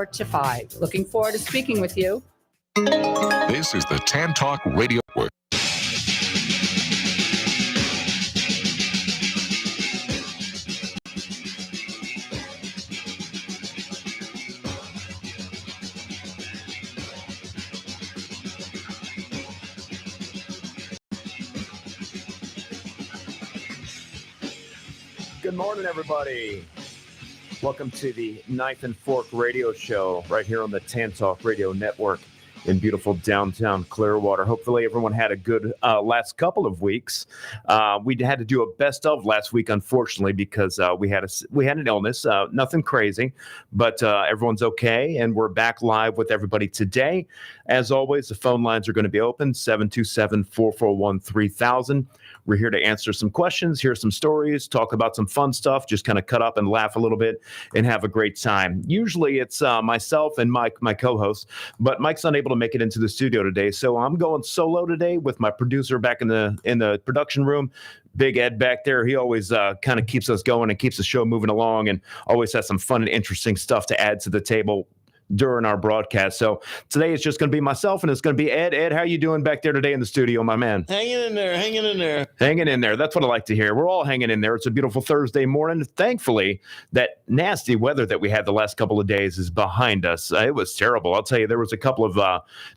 4 to 5. Looking forward to speaking with you. This is the Tan Talk Radio Network. Good morning, everybody. Welcome to the Knife and Fork Radio Show right here on the Tan Talk Radio Network in beautiful downtown Clearwater. Hopefully everyone had a good last couple of weeks. We had to do a best of last week, unfortunately, because we had an illness, nothing crazy, but everyone's okay, and we're back live with everybody today. As always, the phone lines are going to be open, 727-441-3000. We're here to answer some questions, hear some stories, talk about some fun stuff, just kind of cut up and laugh a little bit and have a great time. Usually it's myself and Mike, my co-host, but Mike's unable to make it into the studio today, so I'm going solo today with my producer back in the production room. Big Ed back there, he always kind of keeps us going and keeps the show moving along and always has some fun and interesting stuff to add to the table during our broadcast. So today it's just going to be myself and it's going to be Ed. Ed, how you doing back there today in the studio, my man? Hanging in there. Hanging in there. That's what I like to hear. We're all hanging in there. It's a beautiful Thursday morning. Thankfully, that nasty weather that we had the last couple of days is behind us. It was terrible. I'll tell you, there was a couple of,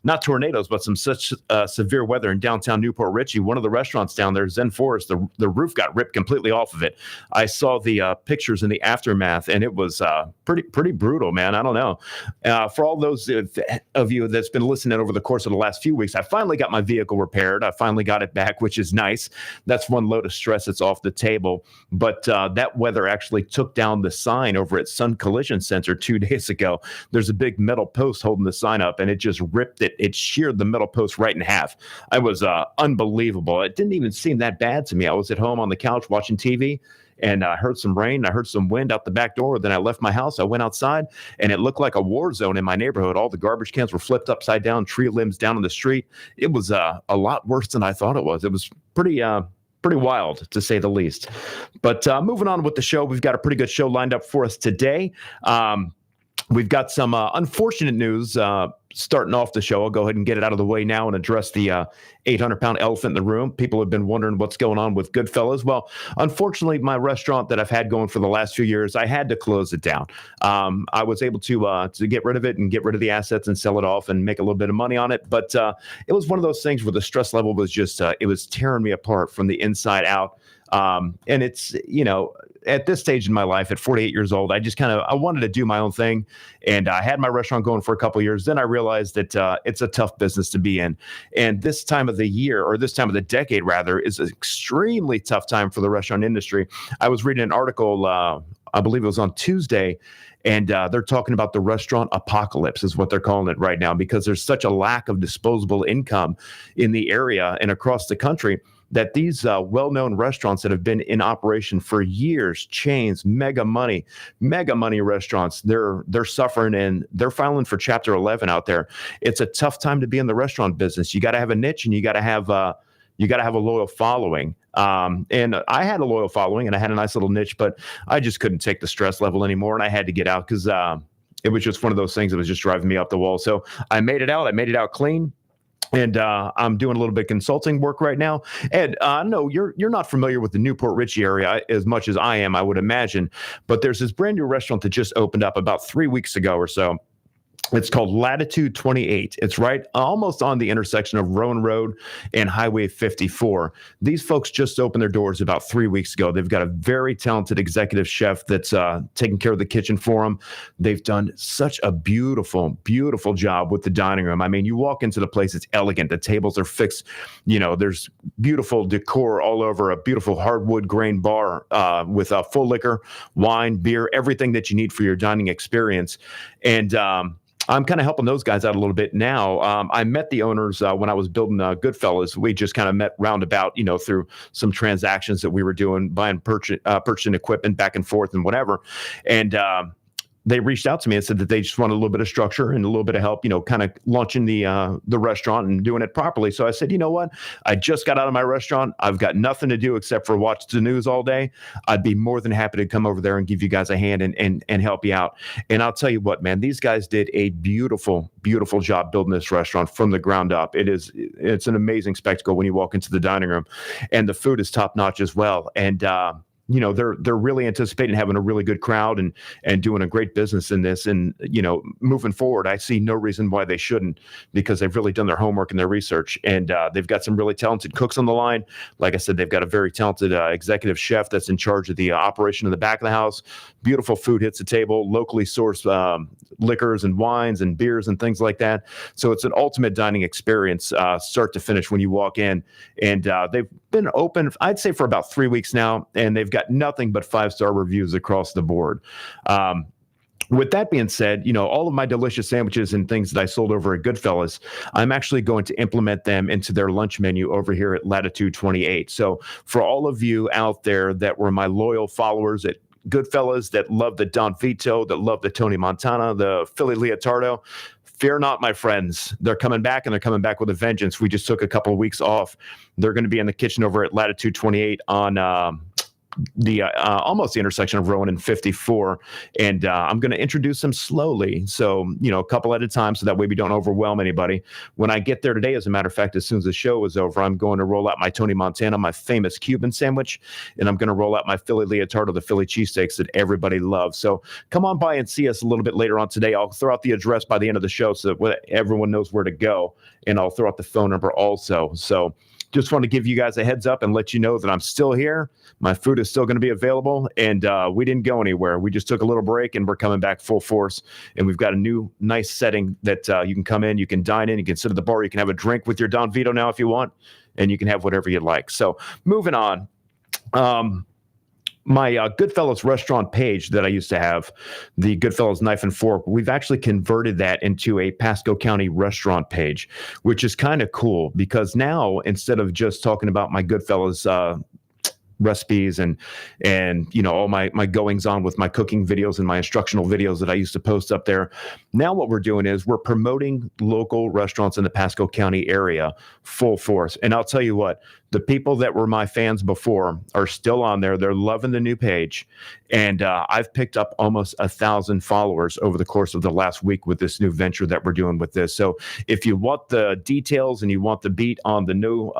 not tornadoes, but some such severe weather in downtown Newport Richey. One of the restaurants down there, Zen Forest, the roof got ripped completely off of it. I saw the pictures in the aftermath, and it was pretty brutal, man. I don't know. For all those of you that's been listening over the course of the last few weeks, I finally got my vehicle repaired. I finally got it back, which is nice. That's one load of stress that's off the table. But that weather actually took down the sign over at Sun Collision Center 2 days ago. There's a big metal post holding the sign up, and it just ripped it. It sheared the metal post right in half. It was unbelievable. It didn't even seem that bad to me. I was at home on the couch watching TV, and I heard some rain. I heard some wind out the back door. Then I left my house. I went outside, and it looked like a war zone in my neighborhood. All the garbage cans were flipped upside down, tree limbs down on the street. It was a lot worse than I thought it was. It was pretty wild, to say the least. But moving on with the show, we've got a pretty good show lined up for us today. We've got some unfortunate news starting off the show. I'll go ahead and get it out of the way now and address the 800-pound elephant in the room. People have been wondering what's going on with Goodfellas. Well, unfortunately, my restaurant that I've had going for the last few years, I had to close it down. I was able to get rid of it and get rid of the assets and sell it off and make a little bit of money on it. But it was one of those things where the stress level was just, it was tearing me apart from the inside out. And it's, at this stage in my life, at 48 years old, I just I wanted to do my own thing. And I had my restaurant going for a couple of years. Then I realized that it's a tough business to be in. And this time of the year, or this time of the decade, rather, is an extremely tough time for the restaurant industry. I was reading an article, I believe it was on Tuesday, and they're talking about the restaurant apocalypse is what they're calling it right now, because there's such a lack of disposable income in the area and across the country that these well-known restaurants that have been in operation for years, chains, mega money restaurants, they're suffering, and they're filing for Chapter 11 out there. It's a tough time to be in the restaurant business. You got to have a niche, and you got to have a loyal following. And I had a loyal following, and I had a nice little niche, but I just couldn't take the stress level anymore, and I had to get out because it was just one of those things that was just driving me up the wall. So I made it out. I made it out clean. And I'm doing a little bit of consulting work right now. Ed, no, you're not familiar with the Newport Richey area as much as I am, I would imagine. But there's this brand new restaurant that just opened up about 3 weeks ago or so. It's called Latitude 28. It's right almost on the intersection of Rowan Road and Highway 54. These folks just opened their doors about 3 weeks ago. They've got a very talented executive chef that's taking care of the kitchen for them. They've done such a beautiful, beautiful job with the dining room. I mean, you walk into the place, it's elegant. The tables are fixed. There's beautiful decor all over, a beautiful hardwood grain bar with full liquor, wine, beer, everything that you need for your dining experience. And I'm kind of helping those guys out a little bit now. I met the owners when I was building Goodfellas. We just kind of met roundabout, through some transactions that we were doing, buying, purchasing equipment back and forth and whatever. And they reached out to me and said that they just want a little bit of structure and a little bit of help, kind of launching the restaurant and doing it properly. So I said, you know what? I just got out of my restaurant. I've got nothing to do except for watch the news all day. I'd be more than happy to come over there and give you guys a hand and help you out. And I'll tell you what, man, these guys did a beautiful, beautiful job building this restaurant from the ground up. It's an amazing spectacle when you walk into the dining room, and the food is top notch as well. And, they're really anticipating having a really good crowd and doing a great business in this. And, moving forward, I see no reason why they shouldn't, because they've really done their homework and their research. And they've got some really talented cooks on the line. Like I said, they've got a very talented executive chef that's in charge of the operation in the back of the house. Beautiful food hits the table, locally sourced liquors and wines and beers and things like that. So it's an ultimate dining experience, start to finish, when you walk in. And they've been open, I'd say, for about 3 weeks now, and they've got nothing but 5-star reviews across the board. With that being said, all of my delicious sandwiches and things that I sold over at Goodfellas, I'm actually going to implement them into their lunch menu over here at Latitude 28. So for all of you out there that were my loyal followers at Goodfellas, that love the Don Vito, that love the Tony Montana, the Philly Leotardo, fear not, my friends. They're coming back, and they're coming back with a vengeance. We just took a couple of weeks off. They're going to be in the kitchen over at Latitude 28 on the almost the intersection of Rowan and 54. And I'm going to introduce them slowly. So, a couple at a time, so that way we don't overwhelm anybody. When I get there today, as a matter of fact, as soon as the show is over, I'm going to roll out my Tony Montana, my famous Cuban sandwich, and I'm going to roll out my Philly Leotardo, the Philly cheesesteaks that everybody loves. So come on by and see us a little bit later on today. I'll throw out the address by the end of the show so that everyone knows where to go, and I'll throw out the phone number also. So just want to give you guys a heads up and let you know that I'm still here. My food is still going to be available, and we didn't go anywhere. We just took a little break, and we're coming back full force. And we've got a new, nice setting that you can come in, you can dine in, you can sit at the bar, you can have a drink with your Don Vito now if you want, and you can have whatever you like. So moving on. My Goodfellas restaurant page that I used to have, the Goodfellas Knife and Fork, we've actually converted that into a Pasco County restaurant page, which is kind of cool, because now, instead of just talking about my Goodfellas recipes and all my goings on with my cooking videos and my instructional videos that I used to post up there, now what we're doing is we're promoting local restaurants in the Pasco County area full force. And I'll tell you what, the people that were my fans before are still on there. They're loving the new page. And I've picked up almost 1,000 followers over the course of the last week with this new venture that we're doing with this. So if you want the details and you want the beat on the new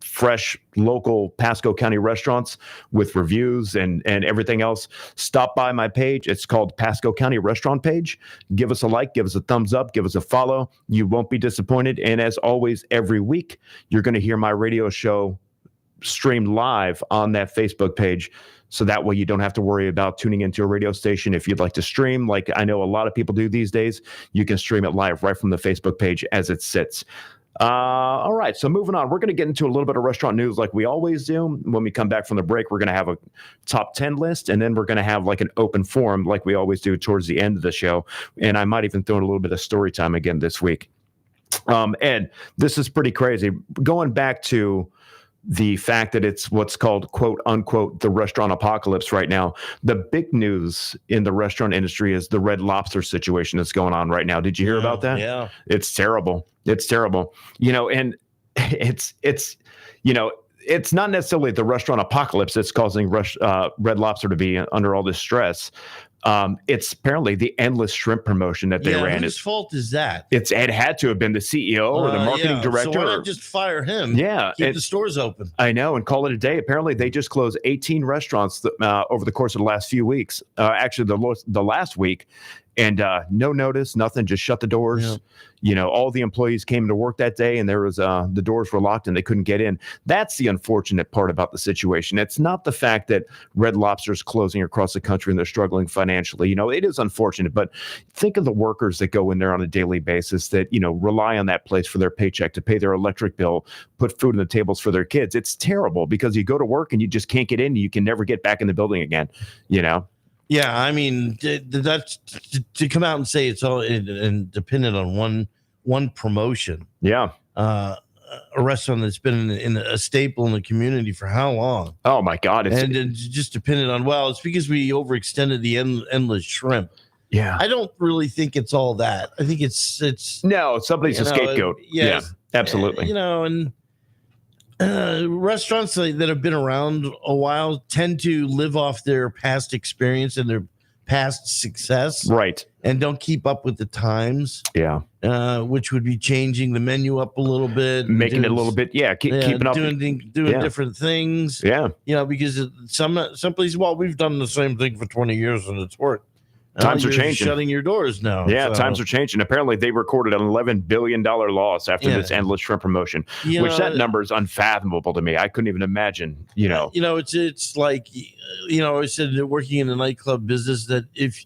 fresh local Pasco County restaurants with reviews and everything else, stop by my page. It's called Pasco County Restaurant Page. Give us a like, give us a thumbs up, give us a follow. You won't be disappointed. And as always, every week, you're going to hear my radio show streamed live on that Facebook page. So that way you don't have to worry about tuning into a radio station. If you'd like to stream, like I know a lot of people do these days, you can stream it live right from the Facebook page as it sits. All right, so moving on, we're going to get into a little bit of restaurant news like we always do. When we come back from the break, we're going to have a top 10 list, and then we're going to have like an open forum like we always do towards the end of the show. And I might even throw in a little bit of story time again this week. And this is pretty crazy. Going back to the fact that it's what's called, quote unquote, the restaurant apocalypse right now. The big news in the restaurant industry is the Red Lobster situation that's going on right now. Did you hear about that? Yeah. It's terrible. It's terrible. And it's not necessarily the restaurant apocalypse that's causing Red Lobster to be under all this stress. It's apparently the endless shrimp promotion that they ran. Whose fault is that? It had to have been the CEO or the marketing director. So why not just fire him? Yeah. Keep the stores open. I know, and call it a day. Apparently, they just closed 18 restaurants over the course of the last few weeks. Actually, the last week. And no notice, nothing, just shut the doors. Yeah. All the employees came to work that day, and there was the doors were locked and they couldn't get in. That's the unfortunate part about the situation. It's not the fact that Red Lobster's closing across the country and they're struggling financially. It is unfortunate, but think of the workers that go in there on a daily basis that, rely on that place for their paycheck to pay their electric bill, put food on the tables for their kids. It's terrible because you go to work and you just can't get in. You can never get back in the building again, Yeah, I mean, that's to come out and say it's all and dependent on one promotion. Yeah. A restaurant that's been in a staple in the community for how long? Oh my God! And it's just dependent on it's because we overextended the endless shrimp. Yeah. I don't really think it's all that. I think it's No, somebody's you a know, scapegoat. Yeah, absolutely. And restaurants that have been around a while tend to live off their past experience and their past success, Right. and don't keep up with the times. Yeah. Which would be changing the menu up a little bit, Making it a little bit, keeping up. doing Yeah. different things. Yeah. Because some places, well, we've done the same thing for 20 years and it's worked. Times are You're changing. shutting your doors now. Yeah, so, times are changing. Apparently, they recorded an $11 billion loss after this endless shrimp promotion, that number is unfathomable to me. I couldn't even imagine, It's like, I said that working in the nightclub business, that if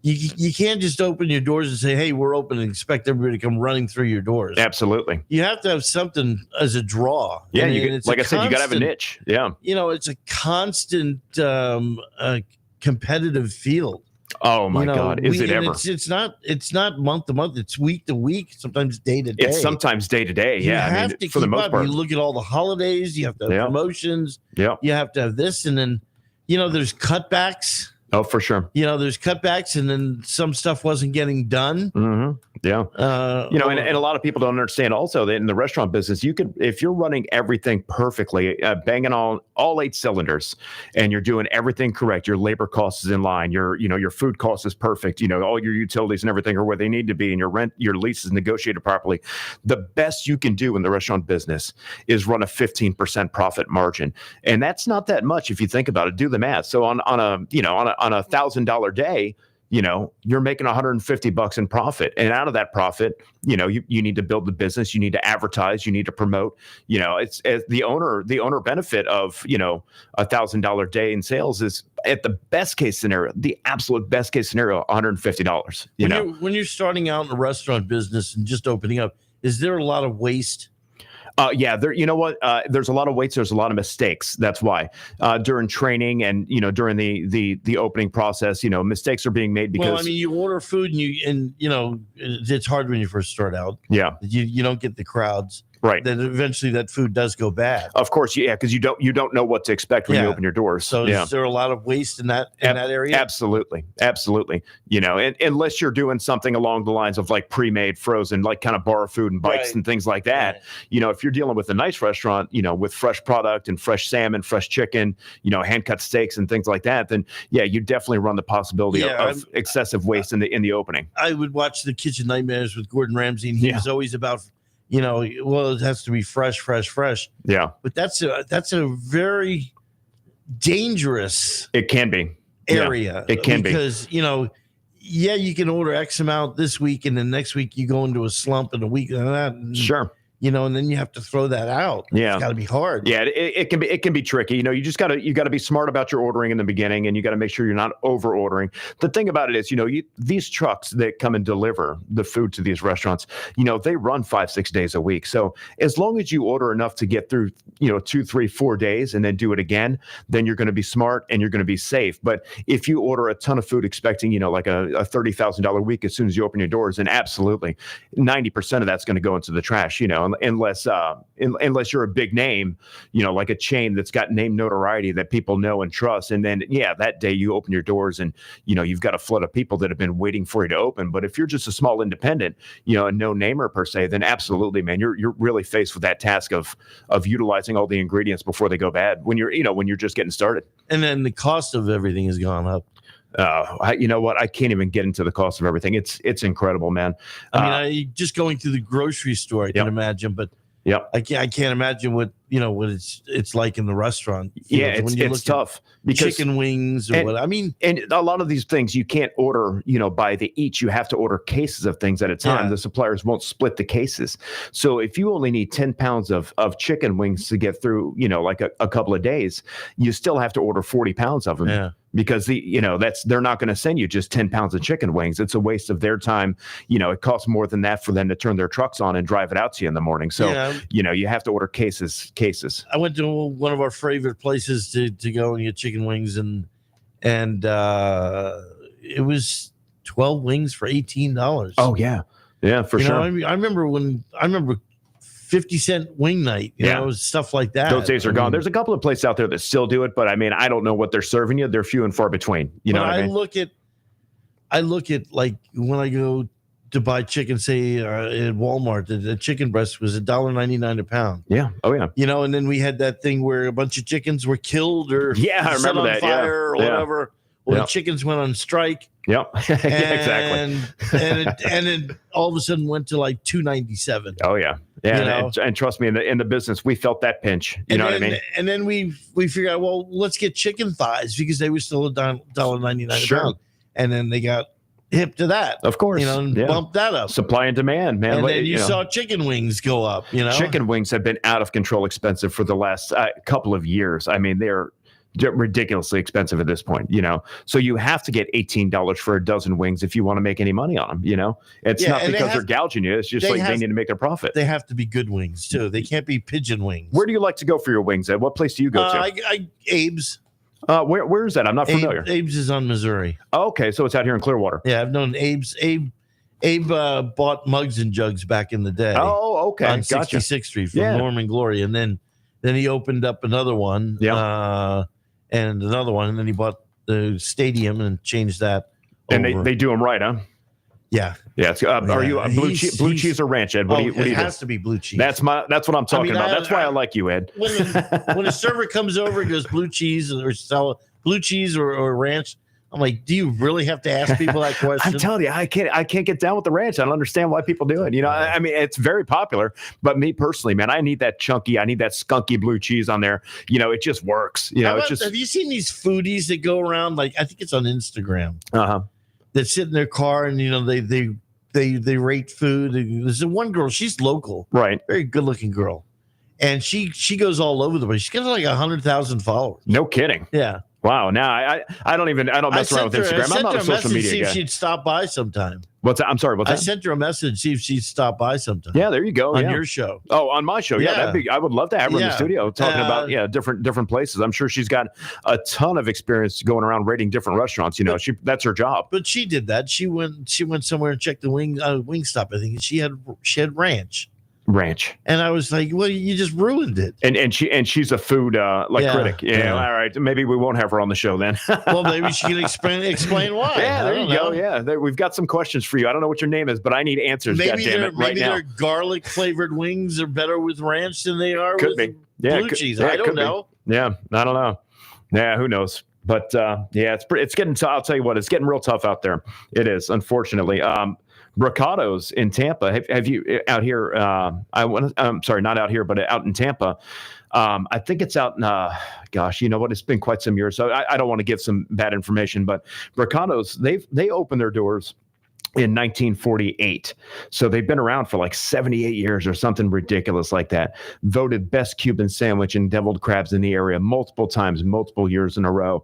you can't just open your doors and say, hey, we're open, and expect everybody to come running through your doors. Absolutely. You have to have something as a draw. Yeah, it's like I said, you got to have a niche. Yeah. It's a constant competitive field. Oh my God! Is it ever? It's not month to month. It's week to week. Sometimes day to day. It's sometimes day to day. You Yeah, have to for the keep most up. part. You look at all the holidays. You have to have promotions. Yeah. You have to have this, and then there's cutbacks. Oh, for sure. There's cutbacks, and then some stuff wasn't getting done. Mm-hmm. Yeah. And a lot of people don't understand also that in the restaurant business, if you're running everything perfectly, banging on all 8 cylinders, and you're doing everything correct, your labor cost is in line, your food cost is perfect, all your utilities and everything are where they need to be, and your rent, your lease is negotiated properly. The best you can do in the restaurant business is run a 15% profit margin. And that's not that much if you think about it. Do the math. So on a $1,000 day, you're making $150 in profit, and out of that profit, you need to build the business, you need to advertise, you need to promote. It's the owner benefit of $1,000 day in sales is, at the best case scenario, the absolute best case scenario, $150. When you're starting out in the restaurant business and just opening up, is there a lot of waste? Yeah, there's a lot of waits. There's a lot of mistakes. That's why during training and during the opening process, mistakes are being made because you order food and it's hard when you first start out. Yeah, you don't get the crowds. Right. Then eventually that food does go bad. Of course, yeah, because you don't know what to expect when you open your doors. So is there a lot of waste in that area? Absolutely. Unless you're doing something along the lines of like pre-made, frozen, like kind of bar food and bites and things like that. Right. If you're dealing with a nice restaurant, with fresh product and fresh salmon, fresh chicken, hand cut steaks and things like that, then you definitely run the possibility of excessive waste in the opening. I would watch the Kitchen Nightmares with Gordon Ramsay, and he was always about, it has to be fresh. Yeah. But that's a very dangerous it can be area. It can because, you can order X amount this week, and then next week you go into a slump, and a week and that. And, sure. And then you have to throw that out. Yeah. It's got to be hard. Yeah, it can be tricky. You just got to be smart about your ordering in the beginning, and you got to make sure you're not over ordering. The thing about it is, these trucks that come and deliver the food to these restaurants, they run 5-6 days a week. So as long as you order enough to get through, 2, 3, 4 days and then do it again, then you're going to be smart and you're going to be safe. But if you order a ton of food expecting, like a $30,000 week as soon as you open your doors, then absolutely 90% of that's going to go into the trash, unless you're a big name, like a chain that's got name notoriety that people know and trust. And then, that day you open your doors and, you've got a flood of people that have been waiting for you to open. But if you're just a small independent, a no-namer per se, then absolutely, man, you're really faced with that task of utilizing all the ingredients before they go bad when you're just getting started. And then the cost of everything has gone up. You know what? I can't even get into the cost of everything. It's incredible, man. I just going through the grocery store, I can imagine, but I can't imagine what it's like in the restaurant. It's tough because chicken wings or what. And a lot of these things you can't order, by the each. You have to order cases of things at a time. Yeah. The suppliers won't split the cases. So if you only need 10 pounds of chicken wings to get through, like a couple of days, you still have to order 40 pounds of them. Yeah. Because they're not going to send you just 10 pounds of chicken wings. It's a waste of their time. It costs more than that for them to turn their trucks on and drive it out to you in the morning. So, you have to order cases. I went to one of our favorite places to go and get chicken wings, and it was 12 wings for $18. Oh yeah. Yeah, for sure. I remember 50-cent wing night, stuff like that. Those days are gone. There's a couple of places out there that still do it, but I don't know what they're serving you. They're few and far between. You know what I mean? Look at I look at like when I go to buy chicken, say at Walmart, the chicken breast was $1.99 a pound. Yeah. Oh yeah. And then we had that thing where a bunch of chickens were killed or Yeah, I set remember on that. fire or Yeah. whatever. Well, Yeah. the chickens went on strike. Yep. Exactly. And it all of a sudden went to like $2.97. Oh yeah. Yeah. You know? And trust me, in the business, we felt that pinch. You know what I mean? And then we figured out, well, let's get chicken thighs because they were still $1.99 Sure. a pound. And then they got hip to that. Of course. And bumped that up. Supply and demand, man. And then you saw chicken wings go up, Chicken wings have been out of control expensive for the last couple of years. I mean, they're ridiculously expensive at this point, So you have to get $18 for a dozen wings if you want to make any money on them, It's not because they're gouging you. It's just they need to make their profit. They have to be good wings, too. They can't be pigeon wings. Where do you like to go for your wings, Ed? What place do you go to? Abe's. Where is that? I'm not familiar. Abe's is on Missouri. Oh, okay, so it's out here in Clearwater. Yeah, I've known Abe's. Abe bought Mugs and Jugs back in the day. Oh, okay. On Gotcha. 66th Street from Norman Glory. And then he opened up another one. Yeah. And another one. And then he bought the stadium and changed that. And they do them right, huh? Yeah. Yeah. It's, are you blue cheese or ranch, Ed? What do you it has to be blue cheese. That's what I'm talking about. That's why I like you, Ed. When a server comes over and goes blue cheese or ranch, I'm like, do you really have to ask people that question? I'm telling you, I can't get down with the ranch. I don't understand why people do it. I mean, it's very popular, but me personally, man, I need that chunky, I need that skunky blue cheese on there. It just works. Have you seen these foodies that go around? Like, I think it's on Instagram. That sit in their car and they rate food. There's one girl, she's local, right? Very good looking girl, and she goes all over the place. She's got like 100,000 followers. No kidding. Yeah. Wow. Now I don't mess around with Instagram. I'm not a social media see guy. if she'd stop by sometime. What's that? I'm sorry. What's that? I sent her a message, see if she'd stop by sometime. Yeah, there you go. On your show. Oh, on my show. Yeah, I would love to have her in the studio talking about different places. I'm sure she's got a ton of experience going around rating different restaurants. That's her job. But she did that. She went somewhere and checked the Wingstop, I think, and she had ranch. And I was like, well, you just ruined it. And she's a food critic. Yeah. All right. Maybe we won't have her on the show then. Well, maybe she can explain why. Yeah, there you go. Yeah. We've got some questions for you. I don't know what your name is, but I need answers. Maybe their garlic flavored wings are better with ranch than they are with blue cheese. Yeah, I don't know. Yeah, I don't know. Yeah, who knows? But it's getting. I'll tell you what, it's getting real tough out there. It is, unfortunately. Bricado's in Tampa. Have you out here? I'm sorry, not out here, but out in Tampa. I think it's out in, gosh, you know what? It's been quite some years. So I don't want to give some bad information, but Bricado's, they opened their doors in 1948. So they've been around for like 78 years or something ridiculous like that. Voted best Cuban sandwich and deviled crabs in the area multiple times, multiple years in a row.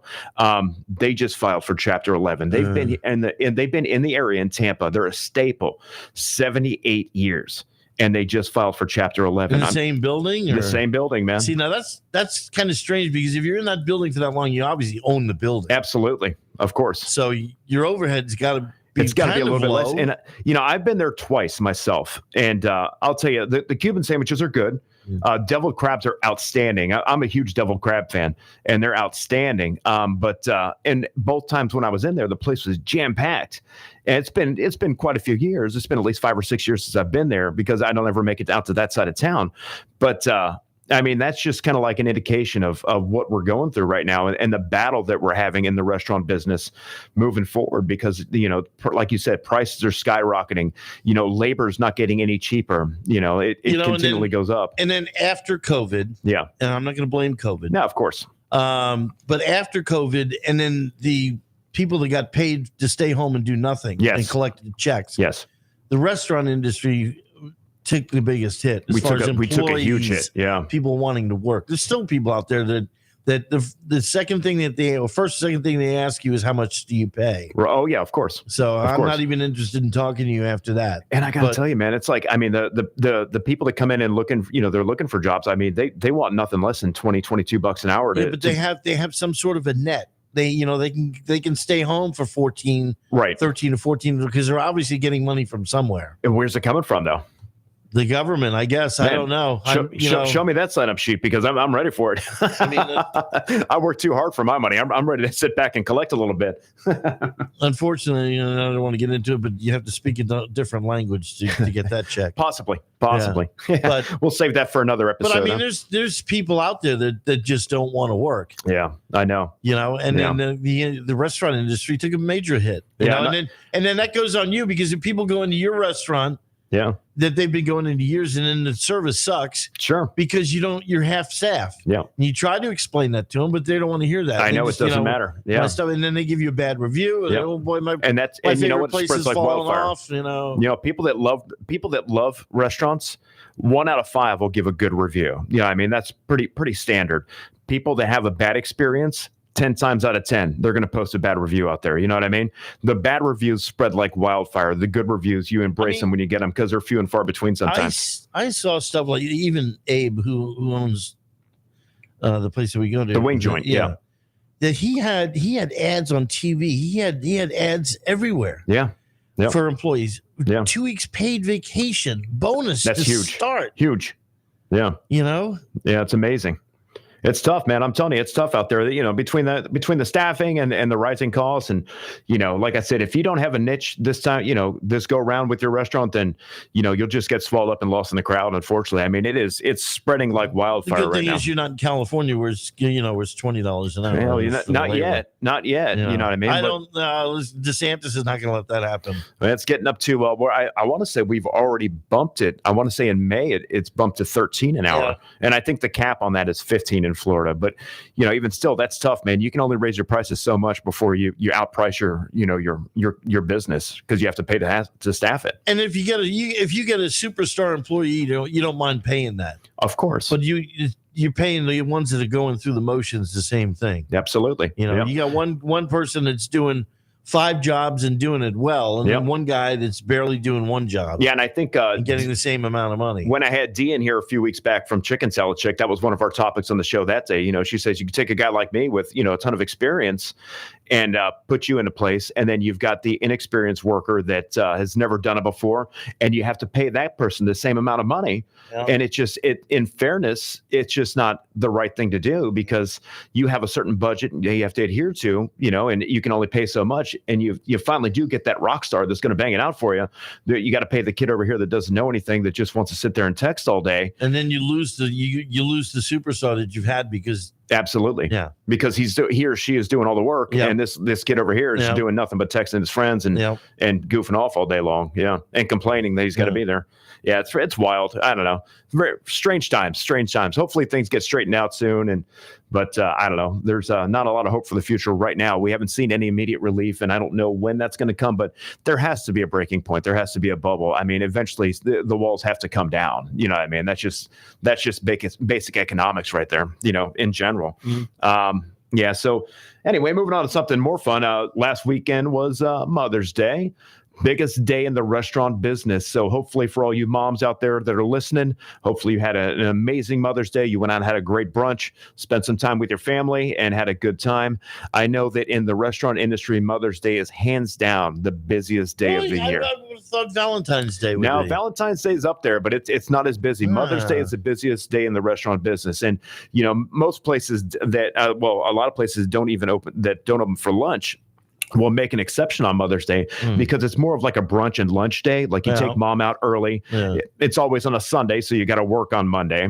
They just filed for Chapter 11. They've been they've been in the area in Tampa. They're a staple, 78 years. And they just filed for Chapter 11. In the same building? The same building, man. See, now that's kind of strange because if you're in that building for that long, you obviously own the building. Absolutely. Of course. So your overhead's got to it's got to be a little bit low. less. And, I've been there twice myself. And I'll tell you, the Cuban sandwiches are good. Deviled crabs are outstanding. I'm a huge deviled crab fan, and they're outstanding. But both times when I was in there, the place was jam-packed. And it's been quite a few years. It's been at least 5 or 6 years since I've been there because I don't ever make it out to that side of town. But I mean, that's just kind of like an indication of what we're going through right now and the battle that we're having in the restaurant business moving forward because, like you said, prices are skyrocketing. Labor's not getting any cheaper. It continually goes up. And then after COVID, and I'm not going to blame COVID. No, of course. But after COVID and then the people that got paid to stay home and do nothing and collected checks. Yes. The restaurant industry took the biggest hit. We took a huge hit. Yeah. People wanting to work. There's still people out there that the second thing second thing they ask you is how much do you pay? Oh yeah, of course. So I'm not even interested in talking to you after that. And I gotta tell you, man, it's like, I mean, the people that come in and looking, they're looking for jobs. I mean, they want nothing less than $22 an hour. But they have some sort of a net. They can stay home for 13 to 14 because they're obviously getting money from somewhere. And where's it coming from though? The government, I guess. I Man, don't know. Show me that sign-up sheet because I'm ready for it. I mean, I work too hard for my money. I'm ready to sit back and collect a little bit. unfortunately, I don't want to get into it, but you have to speak a different language to get that check. Possibly. Yeah. But we'll save that for another episode. But I mean, there's people out there that just don't want to work. Yeah, I know. And then the restaurant industry took a major hit. And then that goes on you, because if people go into your restaurant, that they've been going into years, and then the service sucks. Sure. Because you're half staff. Yeah. And you try to explain that to them, but they don't want to hear that. I know, it doesn't matter. Yeah. And then they give you a bad review. And, oh boy, my you know what, place spreads is like falling wildfire. off. People that love restaurants, 1 out of 5 will give a good review. Yeah, I mean, that's pretty standard. People that have a bad experience, 10 times out of 10, they're going to post a bad review out there. You know what I mean? The bad reviews spread like wildfire. The good reviews, you embrace them when you get them, because they're few and far between sometimes. I saw stuff like even Abe, who owns the place that we go to, the wing joint. Yeah. That he had ads on TV. He had ads everywhere. Yeah. Yep. For employees. Yeah. 2 weeks paid vacation bonus. That's to huge. Start. Huge. Yeah. Yeah, it's amazing. It's tough, man. I'm telling you, it's tough out there. Between the staffing and the rising costs, and like I said, if you don't have a niche this time, this go around with your restaurant, then you'll just get swallowed up and lost in the crowd. Unfortunately, I mean, it's spreading like wildfire right now. The good thing is you're not in California, where it's $20 an hour. Well, not yet. You know what I mean? I don't. DeSantis is not going to let that happen. It's getting up to where I want to say we've already bumped it. I want to say in May it's bumped to 13 an hour, and I think the cap on that is 15 in Florida. But even still, that's tough, man. You can only raise your prices so much before you outprice your business, because you have to pay to staff it. And if you get a superstar employee, you don't mind paying that, of course. But you're paying the ones that are going through the motions the same thing. Absolutely. You got one person that's doing 5 jobs and doing it well, and then one guy that's barely doing 1 job. Yeah, and I think and getting the same amount of money. When I had Dee in here a few weeks back from Chicken Salad Chick, that was one of our topics on the show that day. She says you could take a guy like me with a ton of experience and put you in a place, and then you've got the inexperienced worker that has never done it before, and you have to pay that person the same amount of money. And in fairness, it's just not the right thing to do, because you have a certain budget you have to adhere to, and you can only pay so much. And you finally do get that rock star that's going to bang it out for you. You got to pay the kid over here that doesn't know anything, that just wants to sit there and text all day. And then you lose the superstar that you've had, because absolutely, because he or she is doing all the work, and this kid over here is doing nothing but texting his friends and goofing off all day long, and complaining that he's got to be there. Yeah, it's wild. I don't know. Very strange times. Hopefully things get straightened out soon. But I don't know. There's not a lot of hope for the future right now. We haven't seen any immediate relief, and I don't know when that's going to come. But there has to be a breaking point. There has to be a bubble. I mean, eventually the walls have to come down. You know what I mean? That's just basic economics right there. In general. Mm-hmm. So anyway, moving on to something more fun. Last weekend was Mother's Day. Biggest day in the restaurant business. So hopefully for all you moms out there that are listening, hopefully you had an amazing Mother's Day. You went out and had a great brunch, spent some time with your family, and had a good time. I know that in the restaurant industry, Mother's Day is hands down the busiest day of the year. I would have ththought Valentine's Day would be. Valentine's Day is up there, but it's not as busy. Mother's Day is the busiest day in the restaurant business. And, most places that, a lot of places don't open for lunch will make an exception on Mother's Day because it's more of like a brunch and lunch day. Like you take mom out early. Yeah. It's always on a Sunday, so you got to work on Monday,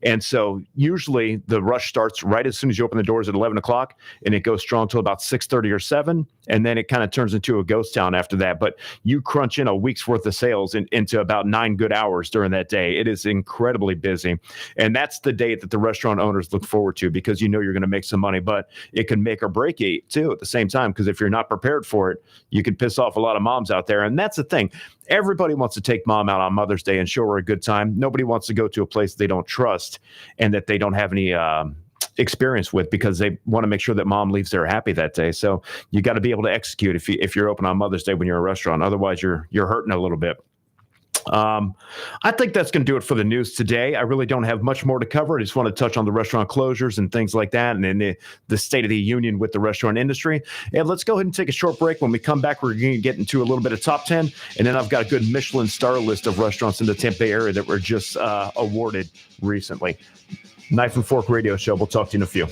And so usually the rush starts right as soon as you open the doors at 11 o'clock, and it goes strong till about 6:30 or 7. And then it kind of turns into a ghost town after that. But you crunch in a week's worth of sales into about 9 good hours during that day. It is incredibly busy. And that's the day that the restaurant owners look forward to, because you're going to make some money, but it can make or break you too at the same time. Because if you're not prepared for it, you could piss off a lot of moms out there. And that's the thing. Everybody wants to take mom out on Mother's Day and show her a good time. Nobody wants to go to a place they don't trust and that they don't have any experience with, because they want to make sure that mom leaves there happy that day. So you got to be able to execute if you're open on Mother's Day when you're a restaurant. Otherwise, you're hurting a little bit. I think that's going to do it for the news today. I really don't have much more to cover. I just want to touch on the restaurant closures and things like that, and then the state of the union with the restaurant industry. And let's go ahead and take a short break. When we come back, we're going to get into a little bit of top 10, and then I've got a good Michelin star list of restaurants in the Tampa Bay area that were just awarded recently. Knife and Fork Radio Show. We'll talk to you in a few.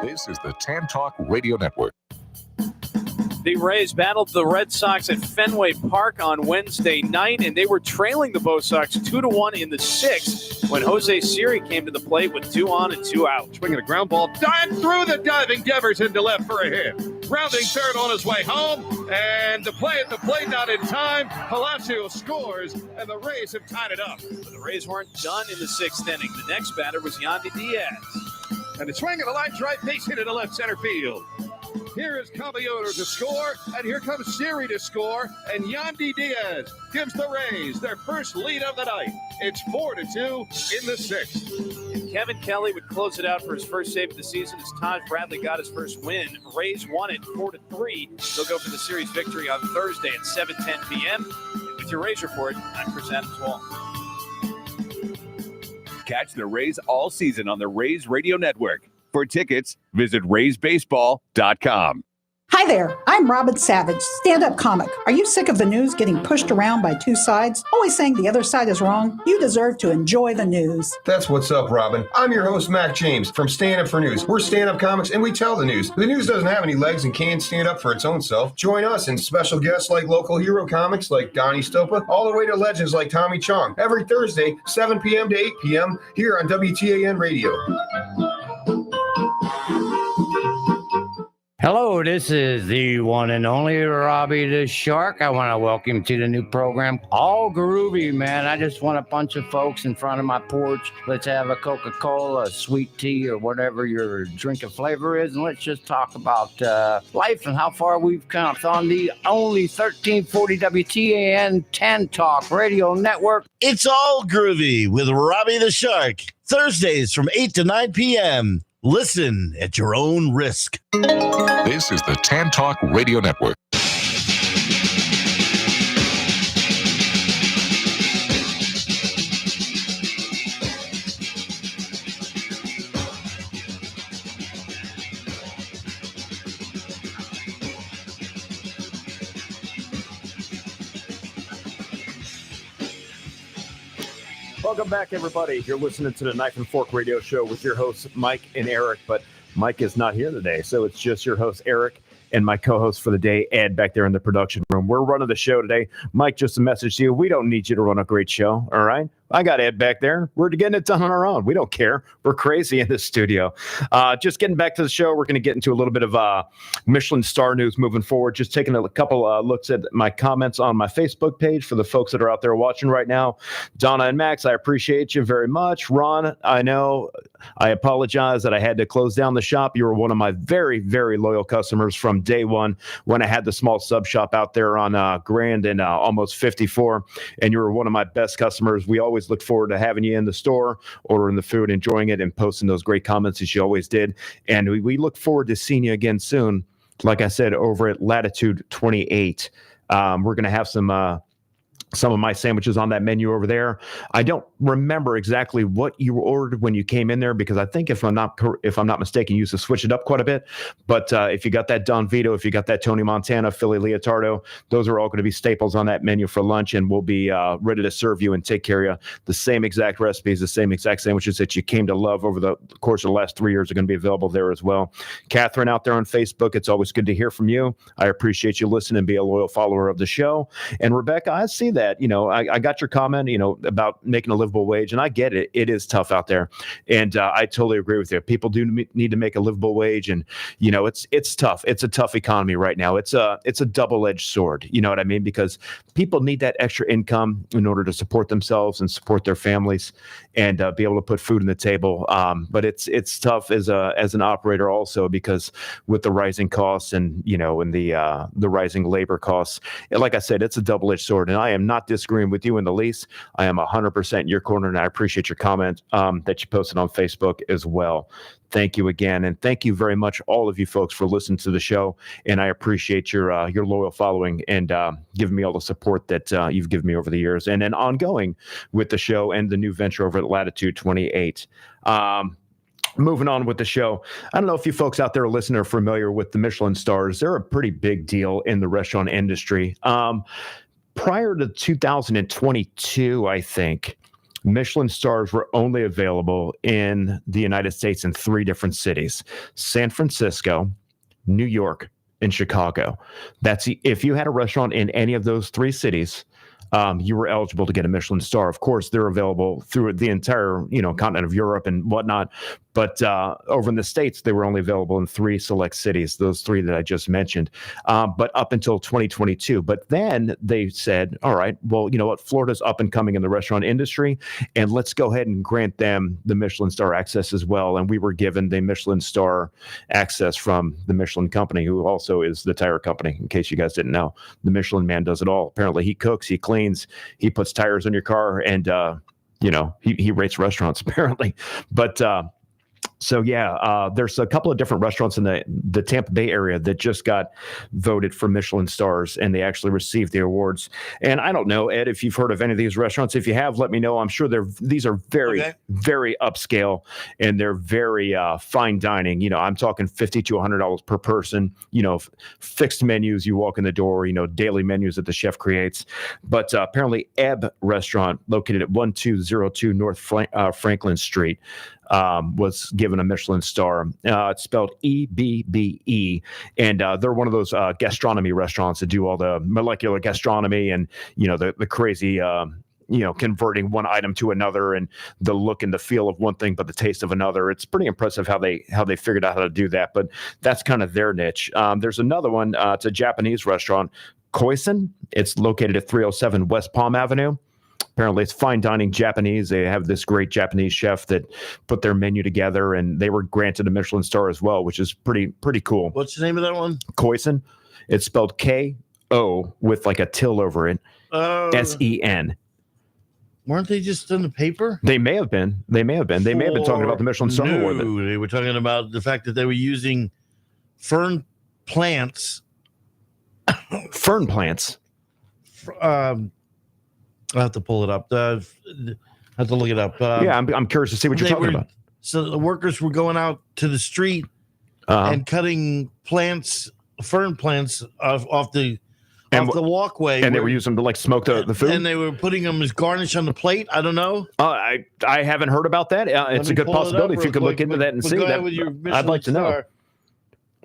This is the Tan Talk Radio Network. The Rays battled the Red Sox at Fenway Park on Wednesday night, and they were trailing the Bo Sox 2-1 in the sixth when Jose Siri came to the plate with 2 on and 2 out. Swinging a ground ball, dived through the diving Devers into left for a hit. Rounding third on his way home, and the play at the plate not in time. Palacio scores, and the Rays have tied it up. But the Rays weren't done in the sixth inning. The next batter was Yandy Diaz. And the swing of the line drive base hit into left center field. Here is Caballero to score, and here comes Siri to score, and Yandy Diaz gives the Rays their first lead of the night. It's 4-2 in the sixth. And Kevin Kelly would close it out for his first save of the season as Todd Bradley got his first win. Rays won it 4-3. They'll go for the series victory on Thursday at 7:10 p.m. And with your Rays report, I'm Chris Adams-Wall. Catch the Rays all season on the Rays Radio Network. For tickets, visit RaysBaseball.com. Hi there, I'm Robin Savage, stand-up comic. Are you sick of the news getting pushed around by two sides? Always saying the other side is wrong? You deserve to enjoy the news. That's what's up, Robin. I'm your host, Mac James, from Stand Up for News. We're stand-up comics, and we tell the news. The news doesn't have any legs and can't stand up for its own self. Join us and special guests like local hero comics like Donnie Stopa, all the way to legends like Tommy Chong, every Thursday, 7 p.m. to 8 p.m. here on WTAN Radio. Hello, this is the one and only Robbie the Shark. I want to welcome you to the new program, All Groovy, man. I just want a bunch of folks in front of my porch. Let's have a Coca-Cola, a sweet tea, or whatever your drink of flavor is, and let's just talk about life and how far we've come on the only 1340 WTAN Tan Talk Radio Network. It's All Groovy with Robbie the Shark. Thursdays from 8 to 9 p.m. Listen at your own risk. This is the Tan Talk Radio Network. Welcome back, everybody. You're listening to the Knife and Fork Radio Show with your hosts, Mike and Eric, but Mike is not here today, so it's just your host, Eric, and my co-host for the day, Ed, back there in the production room. We're running the show today. Mike, just a message to you. We don't need you to run a great show, all right? I got Ed back there. We're getting it done on our own. We don't care. We're crazy in this studio. Just getting back to the show, we're going to get into a little bit of Michelin star news moving forward. Just taking a couple looks at my comments on my Facebook page for the folks that are out there watching right now. Donna and Max, I appreciate you very much. Ron, I know I apologize that I had to close down the shop. You were one of my very, very loyal customers from day one when I had the small sub shop out there on Grand and almost 54. And you were one of my best customers. We always look forward to having you in the store, ordering the food, enjoying it, and posting those great comments as you always did. And we look forward to seeing you again soon. Like I said, over at Latitude 28. We're going to have some of my sandwiches on that menu over there. I don't remember exactly what you ordered when you came in there, because I think if I'm not mistaken, you used to switch it up quite a bit. But if you got that Don Vito, if you got that Tony Montana, Philly Leotardo, those are all going to be staples on that menu for lunch, and we'll be ready to serve you and take care of you. The same exact recipes, the same exact sandwiches that you came to love over the course of the last 3 years are going to be available there as well. Catherine out there on Facebook, it's always good to hear from you. I appreciate you listening and be a loyal follower of the show. And Rebecca, I see that. I got your comment, about making a livable wage, and I get it. It is tough out there, and I totally agree with you. People do need to make a livable wage, and it's tough. It's a tough economy right now. It's a double-edged sword. You know what I mean? Because people need that extra income in order to support themselves and support their families, and be able to put food on the table. But it's tough as an operator also, because with the rising costs and the rising labor costs, and like I said, it's a double-edged sword, and I am am not disagreeing with you in the least. I am 100% in your corner, and I appreciate your comment that you posted on Facebook as well. Thank you again, and thank you very much, all of you folks, for listening to the show. And I appreciate your loyal following and giving me all the support that you've given me over the years, and then ongoing with the show and the new venture over at Latitude 28. Moving on with the show, I don't know if you folks out there listening are familiar with the Michelin stars. They're a pretty big deal in the restaurant industry. Prior to 2022, I think, Michelin stars were only available in the United States in 3 different cities: San Francisco, New York, and Chicago. If you had a restaurant in any of those 3 cities, you were eligible to get a Michelin star. Of course, they're available through the entire, continent of Europe and whatnot. But over in the States, they were only available in 3 select cities, those 3 that I just mentioned, but up until 2022. But then they said, all right, well, you know what? Florida's up and coming in the restaurant industry, and let's go ahead and grant them the Michelin star access as well. And we were given the Michelin star access from the Michelin company, who also is the tire company, in case you guys didn't know. The Michelin man does it all. Apparently, he cooks, he cleans, he puts tires on your car, and, he rates restaurants, apparently. But so, there's a couple of different restaurants in the Tampa Bay area that just got voted for Michelin stars, and they actually received the awards. And I don't know, Ed, if you've heard of any of these restaurants. If you have, let me know. I'm sure these are very, very upscale, and they're very fine dining. I'm talking $50 to $100 per person, fixed menus. You walk in the door, daily menus that the chef creates. But apparently Ebb Restaurant, located at 1202 North Franklin Street, was given a Michelin star. It's spelled EBBE, and they're one of those gastronomy restaurants that do all the molecular gastronomy and the crazy converting one item to another, and the look and the feel of one thing but the taste of another. It's pretty impressive how they figured out how to do that, but that's kind of their niche. There's another one. It's a Japanese restaurant, Koisen. It's located at 307 West Palm Avenue. Apparently, it's fine dining Japanese. They have this great Japanese chef that put their menu together, and they were granted a Michelin star as well, which is pretty cool. What's the name of that one? Koisen. It's spelled K-O with like a till over it. S-E-N. Weren't they just in the paper? They may have been. They may have been talking about the Michelin star award. They were talking about the fact that they were using fern plants. Fern plants. I'll have to pull it up. I have to look it up. I'm curious to see what you're talking about. So the workers were going out to the street and cutting fern plants off the walkway. And they were using them to like smoke the food? And they were putting them as garnish on the plate. I don't know. I haven't heard about that. It's a good possibility if you could look into that and see that. I'd like to know.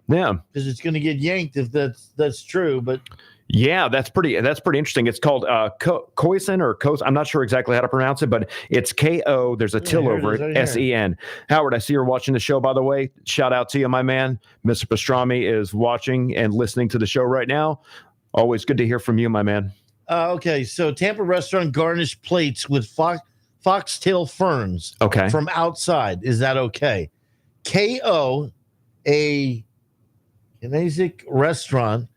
Yeah. Because it's going to get yanked if that's true, but... Yeah, that's pretty interesting. It's called Koisen or Kos. I'm not sure exactly how to pronounce it, but it's K-O. There's a till over it, S-E-N. Howard, I see you're watching the show, by the way. Shout out to you, my man. Mr. Pastrami is watching and listening to the show right now. Always good to hear from you, my man. Okay, so Tampa restaurant garnished plates with foxtail ferns from outside. Is that okay? K-O, a Canadian restaurant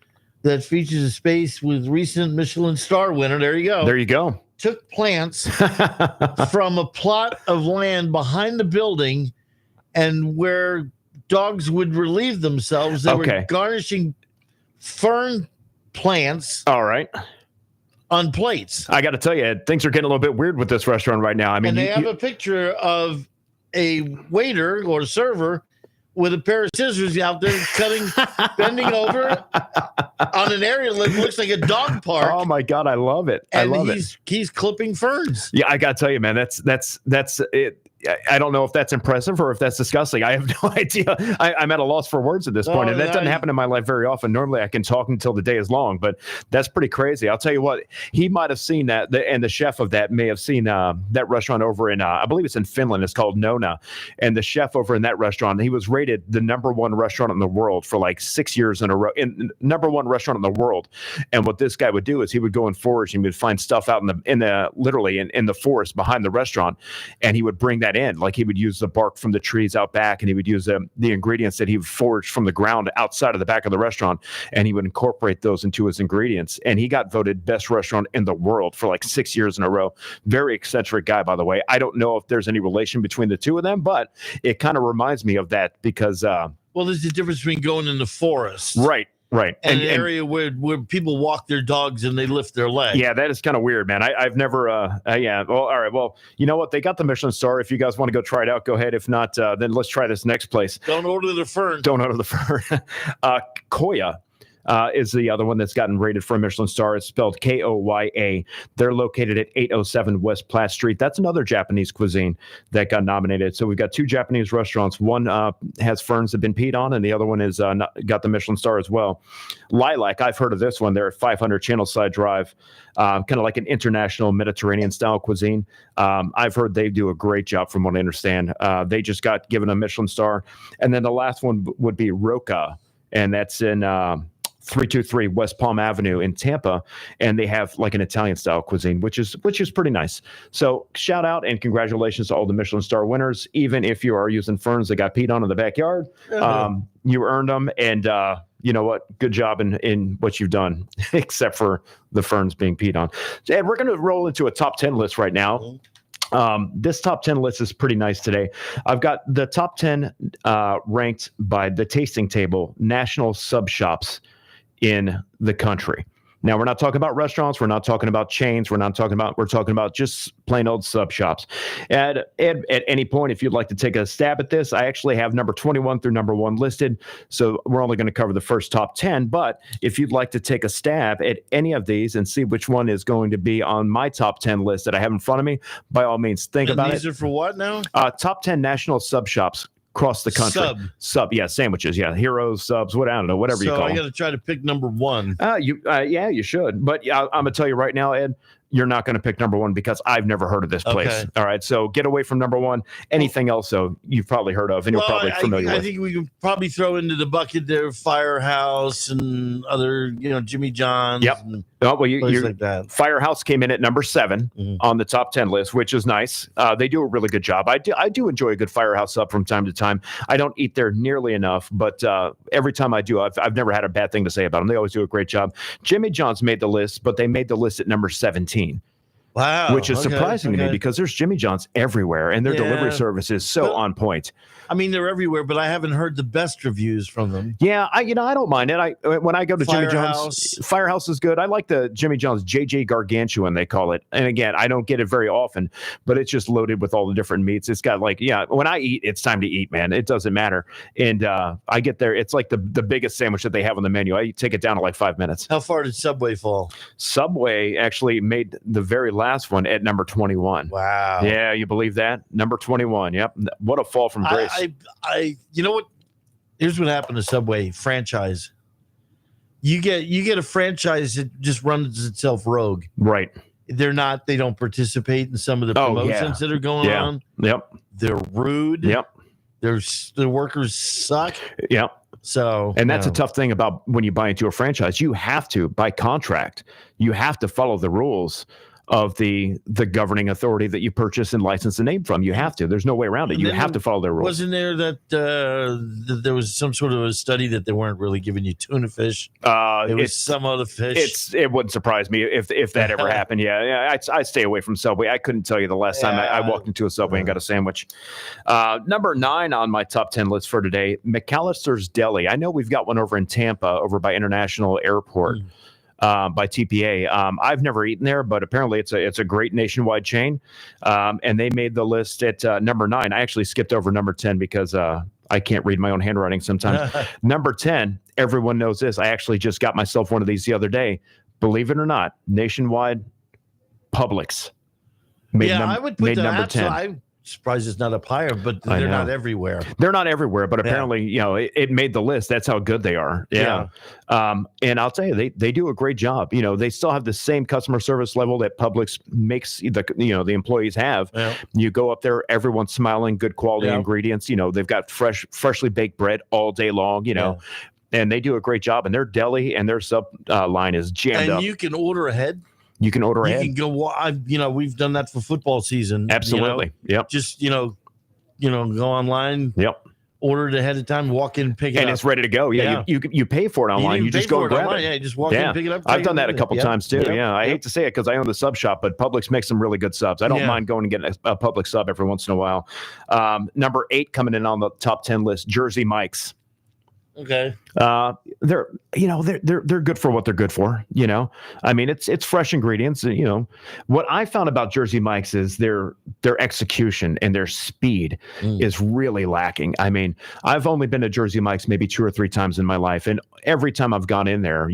that features a space with recent Michelin star winner. There you go. There you go. Took plants from a plot of land behind the building, and where dogs would relieve themselves, they were garnishing fern plants. All right. On plates. I got to tell you, things are getting a little bit weird with this restaurant right now. I mean, and they have a picture of a waiter or a server with a pair of scissors out there bending over on an area that looks like a dog park. Oh my God, I love it. He's clipping ferns. Yeah, I gotta tell you, man, that's it. I don't know if that's impressive or if that's disgusting. I have no idea. I'm at a loss for words at this point, and that doesn't happen in my life very often. Normally, I can talk until the day is long, but that's pretty crazy. I'll tell you what, he might have seen that, and the chef of that may have seen that restaurant over in, I believe it's in Finland. It's called Nona, and the chef over in that restaurant, he was rated the #1 restaurant in the world for like 6 years in a row, #1 restaurant in the world. And what this guy would do is he would go and forage, and he would find stuff out in the literally in the forest behind the restaurant, and he would bring that that in. Like he would use the bark from the trees out back, and he would use the ingredients that he foraged from the ground outside of the back of the restaurant, and he would incorporate those into his ingredients. And he got voted best restaurant in the world for like 6 years in a row. Very eccentric guy, by the way. I don't know if there's any relation between the two of them, but it kind of reminds me of that because well, there's the difference between going in the forest, right, and an area where people walk their dogs and they lift their leg. Yeah, that is kind of weird, man. I've never yeah. Well, all right. Well, you know what? They got the Michelin star. If you guys want to go try it out, go ahead. If not, then let's try this next place. Don't order the fern. Don't order the fern. Koya is the other one that's gotten rated for a Michelin star. It's spelled Koya. They're located at 807 West Platte Street. That's another Japanese cuisine that got nominated. So we've got two Japanese restaurants. One has ferns that have been peed on, and the other one is got the Michelin star as well. Lilac, I've heard of this one. They're at 500 Channelside Drive, kind of like an international Mediterranean style cuisine. I've heard they do a great job from what I understand. They just got given a Michelin star. And then the last one would be Roca, and that's in 323 West Palm Avenue in Tampa, and they have like an Italian style cuisine, which is pretty nice. So shout out and congratulations to all the Michelin star winners. Even if you are using ferns that got peed on in the backyard, you earned them, and you know what? Good job in what you've done, except for the ferns being peed on. And we're going to roll into a top 10 list right now. This top 10 list is pretty nice today. I've got the top 10 ranked by the Tasting Table national sub shops in the country. Now, we're not talking about restaurants. We're not talking about chains. We're talking about just plain old sub shops. At any point, if you'd like to take a stab at this, I actually have number 21 through number 1 listed. So we're only going to cover the first top 10. But if you'd like to take a stab at any of these and see which one is going to be on my top 10 list that I have in front of me, by all means, think about it. These are for what now? Top 10 national sub shops across the country. Sub, yeah, sandwiches, yeah, heroes, subs, I don't know, whatever you call them. So I got to try to pick number 1. Yeah, you should. But I'm gonna tell you right now, Ed, you're not going to pick number 1 because I've never heard of this place. Okay. All right, so get away from number 1. Anything else, though, you've probably heard of and you're probably familiar with. I think we could probably throw into the bucket there Firehouse and other, Jimmy John's. Yep. You're like that. Firehouse came in at number 7 on the top 10 list, which is nice. They do a really good job. I do enjoy a good Firehouse sub from time to time. I don't eat there nearly enough, but every time I do, I've never had a bad thing to say about them. They always do a great job. Jimmy John's made the list, but they made the list at number 17. Wow. Which is surprising to me because there's Jimmy John's everywhere and their delivery service is so on point. I mean, they're everywhere, but I haven't heard the best reviews from them. Yeah, I don't mind it. When I go to Jimmy John's, Firehouse is good. I like the Jimmy John's JJ Gargantuan, they call it. And again, I don't get it very often, but it's just loaded with all the different meats. It's got when I eat, it's time to eat, man. It doesn't matter. And I get there. It's like the biggest sandwich that they have on the menu. I take it down in like 5 minutes. How far did Subway fall? Subway actually made the very last one at number 21. Wow. Yeah, you believe that? Number 21. Yep. What a fall from grace. You know what? Here's what happened to Subway franchise. You get a franchise that just runs itself rogue. Right. They don't participate in some of the promotions that are going on. Yep. They're rude. Yep. The workers suck. Yep. So, and that's a tough thing about when you buy into a franchise. You have to, by contract, you have to follow the rules of the governing authority that you purchase and license the name from. You have to. There's no way around it. You have to follow their rules. Wasn't there that there was some sort of a study that they weren't really giving you tuna fish? It was some other fish. It wouldn't surprise me if that ever happened. Yeah. I stay away from Subway. I couldn't tell you the last time I walked into a Subway and got a sandwich. Number 9 on my top 10 list for today, McAllister's Deli. I know we've got one over in Tampa, over by International Airport. By TPA. I've never eaten there, but apparently it's a great nationwide chain. And they made the list at number 9. I actually skipped over number 10 because I can't read my own handwriting sometimes. Number 10, everyone knows this. I actually just got myself one of these the other day. Believe it or not, nationwide Publix I would put number 10. I'm surprised it's not up higher, but they're not everywhere. They're not everywhere, but apparently, it made the list. That's how good they are. Yeah. And I'll tell you, they do a great job. They still have the same customer service level that Publix makes the employees have. Yeah. You go up there, everyone's smiling, good quality ingredients. They've got freshly baked bread all day long, and they do a great job. And their deli and their sub line is jammed up. And you can order ahead. You can order ahead. You can go. We've done that for football season. Absolutely. Yep. Just go online. Yep. Order it ahead of time, walk in, pick it up. And it's ready to go. Yeah. You pay for it online. You just go and grab it. Yeah, you just walk in, pick it up. I've done that a couple times too. Yeah. I hate to say it because I own the sub shop, but Publix makes some really good subs. I don't mind going and getting a Publix sub every once in a while. Number 8 coming in on the top 10 list, Jersey Mike's. Okay. They're good for what they're good for. I mean, it's fresh ingredients. What I found about Jersey Mike's is their execution and their speed is really lacking. I mean, I've only been to Jersey Mike's maybe 2 or 3 times in my life, and every time I've gone in there,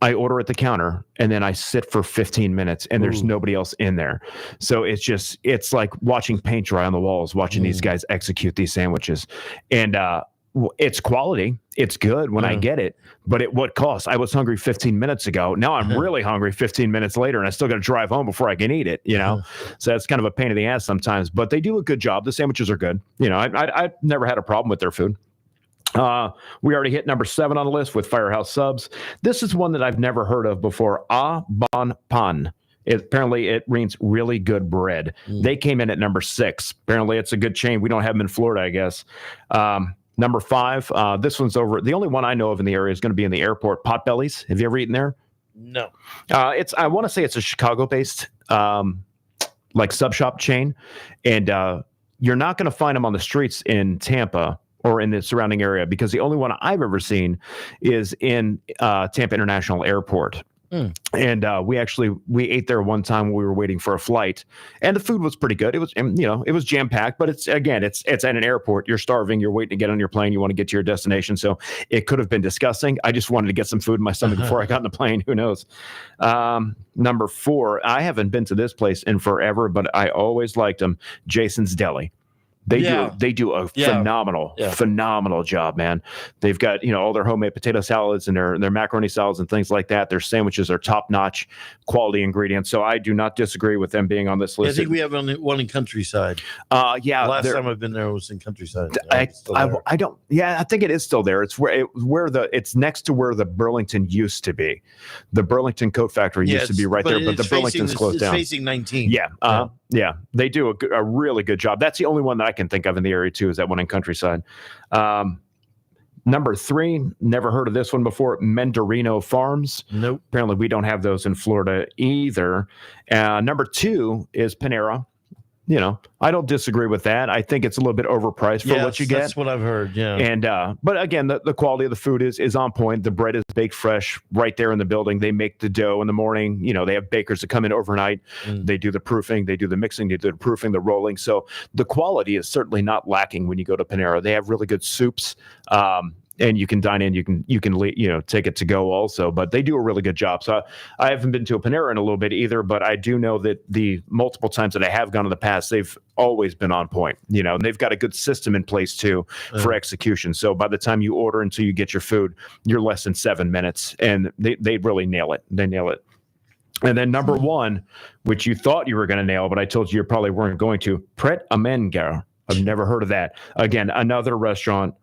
I order at the counter and then I sit for 15 minutes and there's nobody else in there. So it's like watching paint dry on the walls, watching these guys execute these sandwiches. And it's quality. It's good when I get it, but at what cost? I was hungry 15 minutes ago. Now I'm really hungry 15 minutes later and I still got to drive home before I can eat it, So that's kind of a pain in the ass sometimes, but they do a good job. The sandwiches are good. I've never had a problem with their food. We already hit number 7 on the list with Firehouse Subs. This is one that I've never heard of before. Bon Pan. Apparently, it means really good bread. They came in at number 6. Apparently, it's a good chain. We don't have them in Florida, I guess. Number 5. This one's over. The only one I know of in the area is going to be in the airport. Potbellies. Have you ever eaten there? No. I want to say it's a Chicago-based sub shop chain, and you're not going to find them on the streets in Tampa or in the surrounding area, because the only one I've ever seen is in Tampa International Airport. And we ate there one time when we were waiting for a flight, and the food was pretty good. It was jam packed, but it's at an airport. You're starving. You're waiting to get on your plane. You want to get to your destination. So it could have been disgusting. I just wanted to get some food in my stomach before I got on the plane. Who knows? Number 4. I haven't been to this place in forever, but I always liked them. Jason's Deli. They do a phenomenal job, man. They've got, all their homemade potato salads and their macaroni salads and things like that. Their sandwiches are top-notch quality ingredients. So I do not disagree with them being on this list. I think we have one in Countryside. Last time I've been there was in Countryside. I think it is still there. It's it's next to where the Burlington used to be. The Burlington Coat Factory used to be right there, but the Burlington's closed down. It's facing 19. Yeah, they do a really good job. That's the only one that I can think of in the area too, is that one in Countryside. Number 3, never heard of this one before, Menderino Farms. Nope. Apparently we don't have those in Florida either. Number 2 is Panera. I don't disagree with that. I think it's a little bit overpriced for what you get. That's what I've heard. Yeah. And but again, the quality of the food is on point. The bread is baked fresh right there in the building. They make the dough in the morning. They have bakers that come in overnight. They do the proofing, they do the mixing, they do the proofing, the rolling. So the quality is certainly not lacking when you go to Panera. They have really good soups. And you can dine in, you can take it to go also, but they do a really good job. So I haven't been to a Panera in a little bit either, but I do know that the multiple times that I have gone in the past, they've always been on point, and they've got a good system in place too for execution. So by the time you order until you get your food, you're less than 7 minutes, and they really nail it. They nail it. And then number 1, which you thought you were going to nail, but I told you probably weren't going to, Pret a Manger. I've never heard of that. Again, another restaurant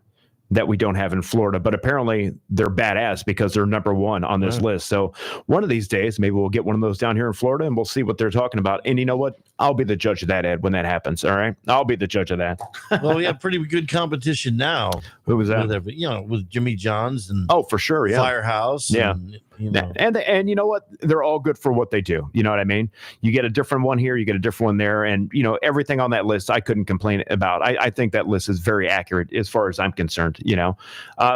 that we don't have in Florida, but apparently they're badass because they're number 1 on this list. So one of these days, maybe we'll get one of those down here in Florida and we'll see what they're talking about. And you know what? I'll be the judge of that, Ed, when that happens. All right. I'll be the judge of that. Well, we have pretty good competition now. Who was that? With Jimmy John's and for sure. Yeah. Firehouse. Yeah. And you know what? They're all good for what they do. You know what I mean? You get a different one here, you get a different one there. And, everything on that list, I couldn't complain about. I think that list is very accurate as far as I'm concerned.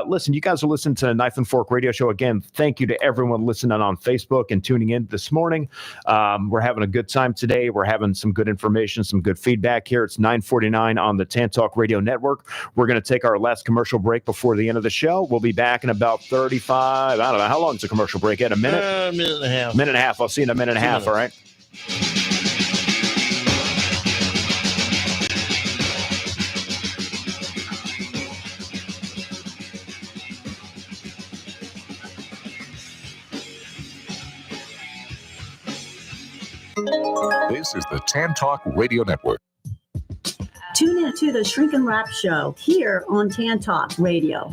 Listen, you guys are listening to Knife and Fork Radio Show. Again, thank you to everyone listening on Facebook and tuning in this morning. We're having a good time today. We're having some good information, some good feedback here. It's 9:49 on the Tan Talk Radio Network. We're going to take our last commercial break before the end of the show. We'll be back in about 35. I don't know. How long is the commercial break? At a minute? Minute and a half. Minute and a half. I'll see you in a minute and a half. All right. This is the Tan Talk Radio Network. Tune in to the Shrink and Wrap Show here on Tan Talk Radio.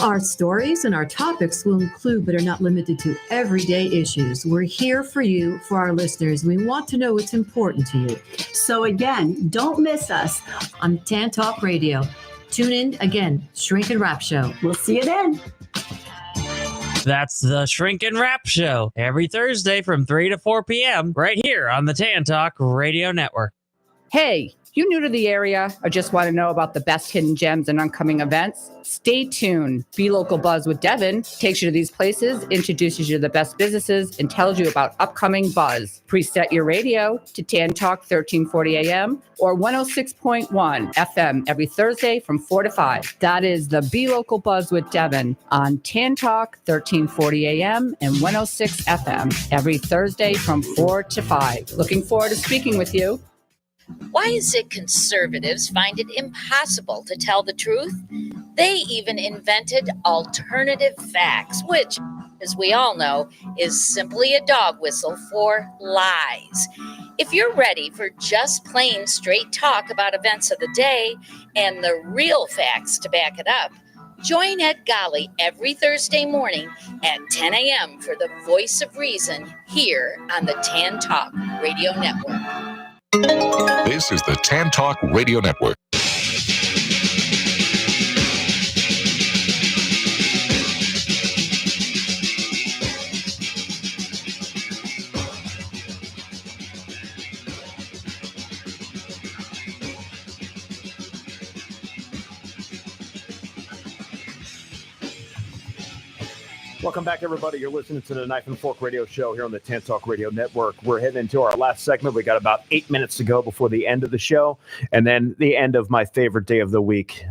Our stories and our topics will include but are not limited to everyday issues. We're here for you, for our listeners. We want to know what's important to you. So again, don't miss us on Tan Talk Radio. Tune in again, Shrink and Wrap Show. We'll see you then. That's the Shrink and Wrap Show every Thursday from 3 to 4 p.m. right here on the Tan Talk Radio Network. Hey, you new to the area or just want to know about the best hidden gems and upcoming events? Stay tuned. Be Local Buzz with Devin takes you to these places, introduces you to the best businesses, and tells you about upcoming buzz. Preset your radio to Tan Talk 1340 AM or 106.1 FM every Thursday from 4 to 5. That is the Be Local Buzz with Devin on Tan Talk 1340 AM and 106 FM every Thursday from 4 to 5. Looking forward to speaking with you. Why is it conservatives find it impossible to tell the truth? They even invented alternative facts, which, as we all know, is simply a dog whistle for lies. If you're ready for just plain straight talk about events of the day and the real facts to back it up, join Ed Golly every Thursday morning at 10 a.m. for the Voice of Reason here on the Tan Talk Radio Network. This is the Tan Talk Radio Network. Welcome back, everybody. You're listening to the Knife and Fork Radio Show here on the Tan Talk Radio Network. We're heading into our last segment. We got about 8 minutes to go before the end of the show, and then the end of my favorite day of the week,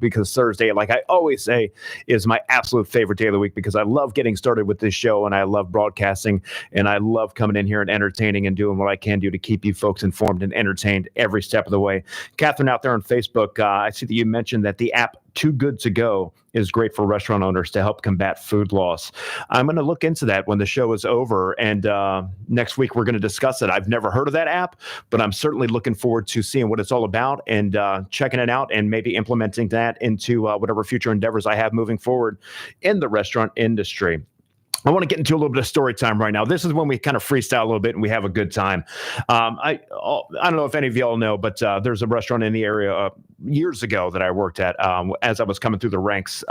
because Thursday, like I always say, is my absolute favorite day of the week because I love getting started with this show, and I love broadcasting, and I love coming in here and entertaining and doing what I can do to keep you folks informed and entertained every step of the way. Catherine out there on Facebook, I see that you mentioned that the app Too Good to Go is great for restaurant owners to help combat food loss. I'm going to look into that when the show is over, and next week we're going to discuss it. I've never heard of that app, but I'm certainly looking forward to seeing what it's all about and checking it out and maybe implementing that into whatever future endeavors I have moving forward in the restaurant industry. I want to get into a little bit of story time right now. This is when we kind of freestyle a little bit and we have a good time. I don't know if any of y'all know, but there's a restaurant in the area years ago that I worked at as I was coming through the ranks.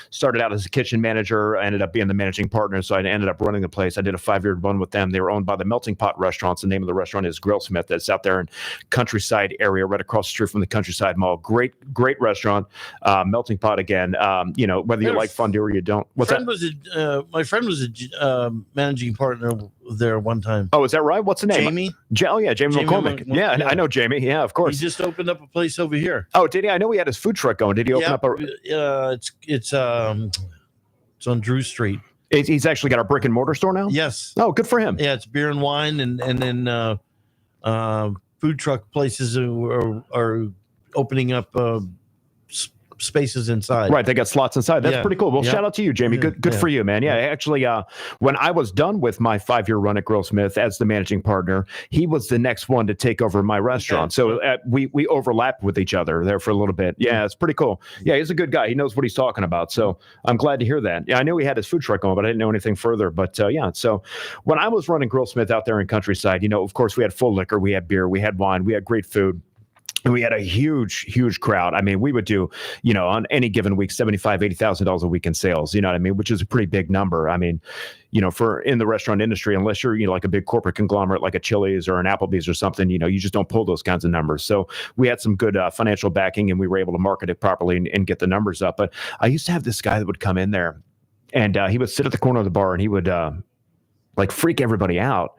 Started out as a kitchen manager, ended up being the managing partner, so I ended up running the place. I did a 5-year run with them. They were owned by the Melting Pot Restaurants. The name of the restaurant is Grillsmith. That's out there in Countryside area, right across the street from the Countryside Mall. Great restaurant. Melting Pot again. Whether you like fondue or you don't. My friend was a managing partner there one time. Oh, is that right? What's the name? Jamie. Jamie McCormick. Yeah, I know Jamie. Yeah, of course. He just opened up a place over here. Oh, did he? I know he had his food truck going. Did he open up a? It's on Drew Street. He's actually got a brick and mortar store now. Yes. Oh, good for him. Yeah, it's beer and wine, and then food truck places are opening up spaces inside. Right, they got slots inside. That's pretty cool. Well, Yeah. shout out to you, Jamie. Good for you, man. Yeah, actually, when I was done with my 5-year run at Grillsmith as the managing partner, he was the next one to take over my restaurant. So we overlapped with each other there for a little bit. Yeah, it's pretty cool. Yeah, he's a good guy. He knows what he's talking about. So I'm glad to hear that. Yeah, I knew he had his food truck going, but I didn't know anything further. But yeah, so when I was running Grillsmith out there in Countryside, of course, we had full liquor, we had beer, we had wine, we had great food. And we had a huge crowd. I mean, we would do, on any given week, $75,000, $80,000 a week in sales, you know what I mean? Which is a pretty big number. I mean, for in the restaurant industry, unless you're, like a big corporate conglomerate, like a Chili's or an Applebee's or something, you just don't pull those kinds of numbers. So we had some good financial backing and we were able to market it properly and get the numbers up. But I used to have this guy that would come in there and he would sit at the corner of the bar and he would freak everybody out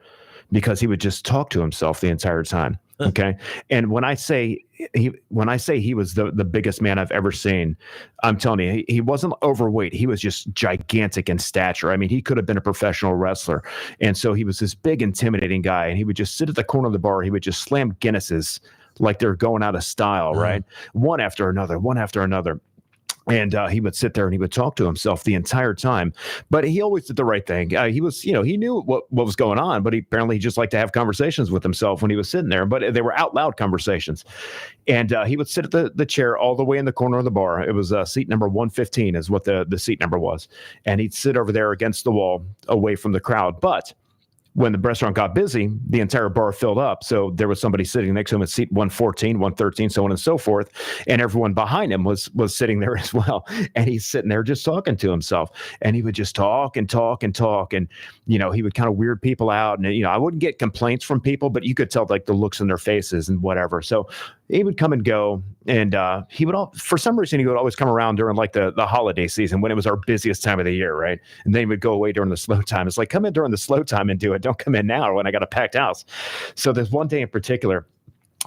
because he would just talk to himself the entire time. Okay. And when I say he was the biggest man I've ever seen, I'm telling you, he wasn't overweight. He was just gigantic in stature. I mean, he could have been a professional wrestler. And so he was this big, intimidating guy. And he would just sit at the corner of the bar. He would just slam Guinnesses like they're going out of style, right? One after another. And he would sit there and he would talk to himself the entire time, but he always did the right thing. He was, he knew what was going on, but he apparently just liked to have conversations with himself when he was sitting there. But they were out loud conversations, and he would sit at the chair all the way in the corner of the bar. It was seat number 115 is what the seat number was, and he'd sit over there against the wall, away from the crowd. But when the restaurant got busy, the entire bar filled up. So there was somebody sitting next to him at seat 114, 113, so on and so forth. And everyone behind him was sitting there as well. And he's sitting there just talking to himself. And he would just talk and talk and talk. And, he would kind of weird people out. And, I wouldn't get complaints from people, but you could tell like the looks in their faces and whatever. So he would come and go. And he would for some reason, he would always come around during like the holiday season when it was our busiest time of the year, right? And then he would go away during the slow time. It's like, come in during the slow time and do it. Don't come in now when I got a packed house. So there's one day in particular,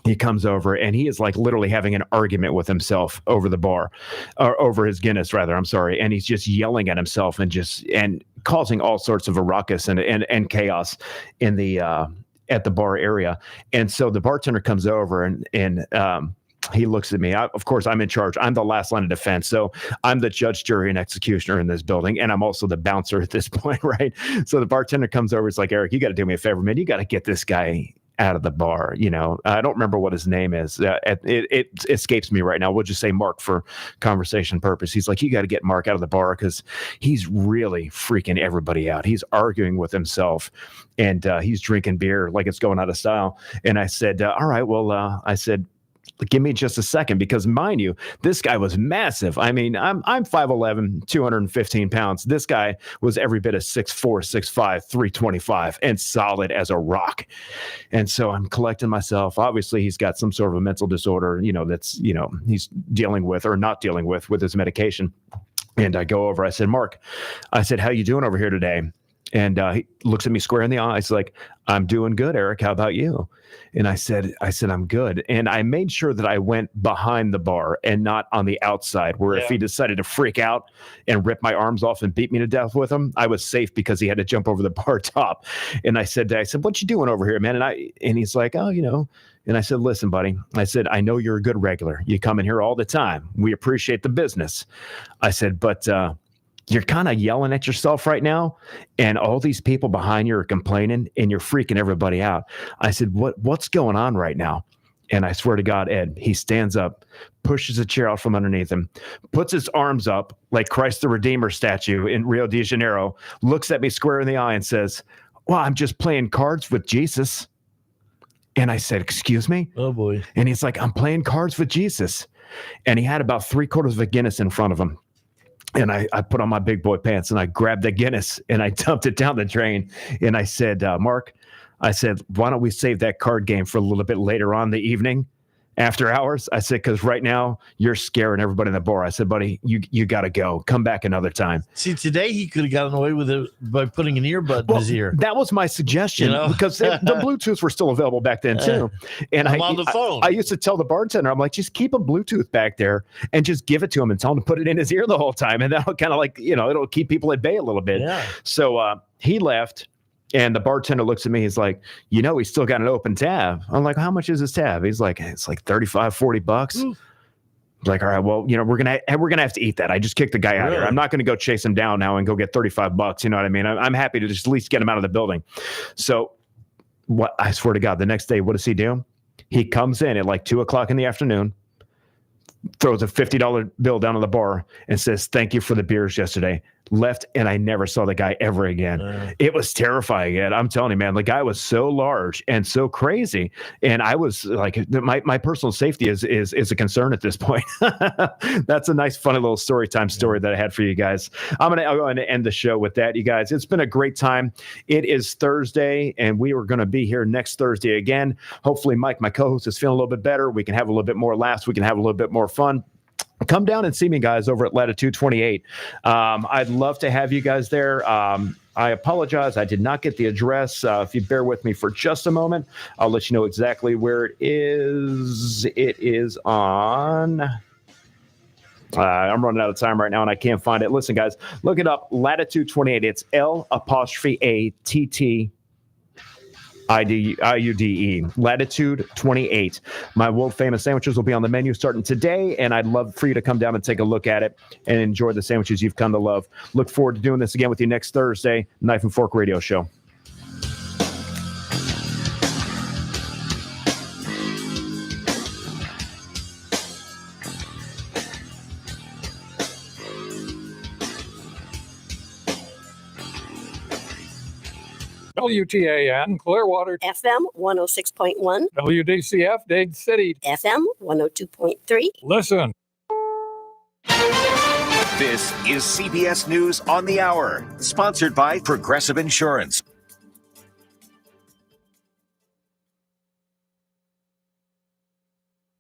he comes over and he is like literally having an argument with himself over the bar, or over his Guinness rather. I'm sorry. And he's just yelling at himself and causing all sorts of a ruckus and chaos in the at the bar area. And so the bartender comes over and he looks at me. Of course, I'm in charge. I'm the last line of defense. So I'm the judge, jury, and executioner in this building. And I'm also the bouncer at this point, right? So the bartender comes over. It's like, Eric, you got to do me a favor, man. You got to get this guy out of the bar. I don't remember what his name is. It escapes me right now. We'll just say Mark for conversation purpose. He's like, you got to get Mark out of the bar because he's really freaking everybody out. He's arguing with himself and he's drinking beer like it's going out of style. And I said, all right, well, I said, give me just a second, because mind you, this guy was massive. I mean, I'm 5'11", 215 pounds. This guy was every bit of 6'4", 6'5", 325, and solid as a rock. And so I'm collecting myself. Obviously, he's got some sort of a mental disorder, that's, he's dealing with or not dealing with his medication. And I go over, I said, Mark, I said, how you doing over here today? And he looks at me square in the eyes like, I'm doing good, Eric. How about you? And I said, I'm good. And I made sure that I went behind the bar and not on the outside, where if he decided to freak out and rip my arms off and beat me to death with him, I was safe because he had to jump over the bar top. And I said, what you doing over here, man? And he's like, oh, And I said, listen, buddy, I said, I know you're a good regular. You come in here all the time. We appreciate the business. I said, but you're kind of yelling at yourself right now, and all these people behind you are complaining, and you're freaking everybody out. I said, what's going on right now? And I swear to God, Ed, he stands up, pushes a chair out from underneath him, puts his arms up like Christ the Redeemer statue in Rio de Janeiro, looks at me square in the eye and says, well, I'm just playing cards with Jesus. And I said, excuse me? Oh, boy. And he's like, I'm playing cards with Jesus. And he had about 3/4 of a Guinness in front of him. And I put on my big boy pants and I grabbed the Guinness and I dumped it down the drain. And I said, Mark, I said, why don't we save that card game for a little bit later on in the evening after hours? I said, because right now you're scaring everybody in the bar. I said, buddy, you got to go. Come back another time. See, today he could have gotten away with it by putting an earbud in his ear. That was my suggestion because the Bluetooths were still available back then too. And I'm on the phone. I used to tell the bartender, I'm like, just keep a Bluetooth back there and just give it to him and tell him to put it in his ear the whole time. And that'll kind of like, it'll keep people at bay a little bit. Yeah. So he left. And the bartender looks at me. He's like, he's still got an open tab. I'm like, how much is his tab? He's like, it's like $35-$40. I'm like, all right, well, we're gonna have to eat that. I just kicked the guy out here. I'm not gonna go chase him down now and go get $35. You know what I mean? I'm happy to just at least get him out of the building. So, I swear to God, the next day, what does he do? He comes in at like 2:00 in the afternoon, throws a $50 bill down on the bar and says, thank you for the beers yesterday. Left, and I never saw the guy ever again. It was terrifying, Ed. I'm telling you, man, the guy was so large and so crazy. And I was like, my personal safety is a concern at this point. That's a nice, funny little story that I had for you guys. I'm going to end the show with that, you guys. It's been a great time. It is Thursday, and we are going to be here next Thursday again. Hopefully, Mike, my co-host, is feeling a little bit better. We can have a little bit more laughs. We can have a little bit more fun. Come down and see me, guys, over at Latitude 28. I'd love to have you guys there. I apologize. I did not get the address. If you bear with me for just a moment, I'll let you know exactly where it is. It is on... I'm running out of time right now, and I can't find it. Listen, guys, look it up. Latitude 28. It's L''ATT IUDE, latitude 28. My world famous sandwiches will be on the menu starting today, and I'd love for you to come down and take a look at it and enjoy the sandwiches you've come to love. Look forward to doing this again with you next Thursday, Knife and Fork Radio Show. WTAN, Clearwater. FM 106.1. WDCF, Dade City. FM 102.3. Listen. This is CBS News on the Hour, sponsored by Progressive Insurance.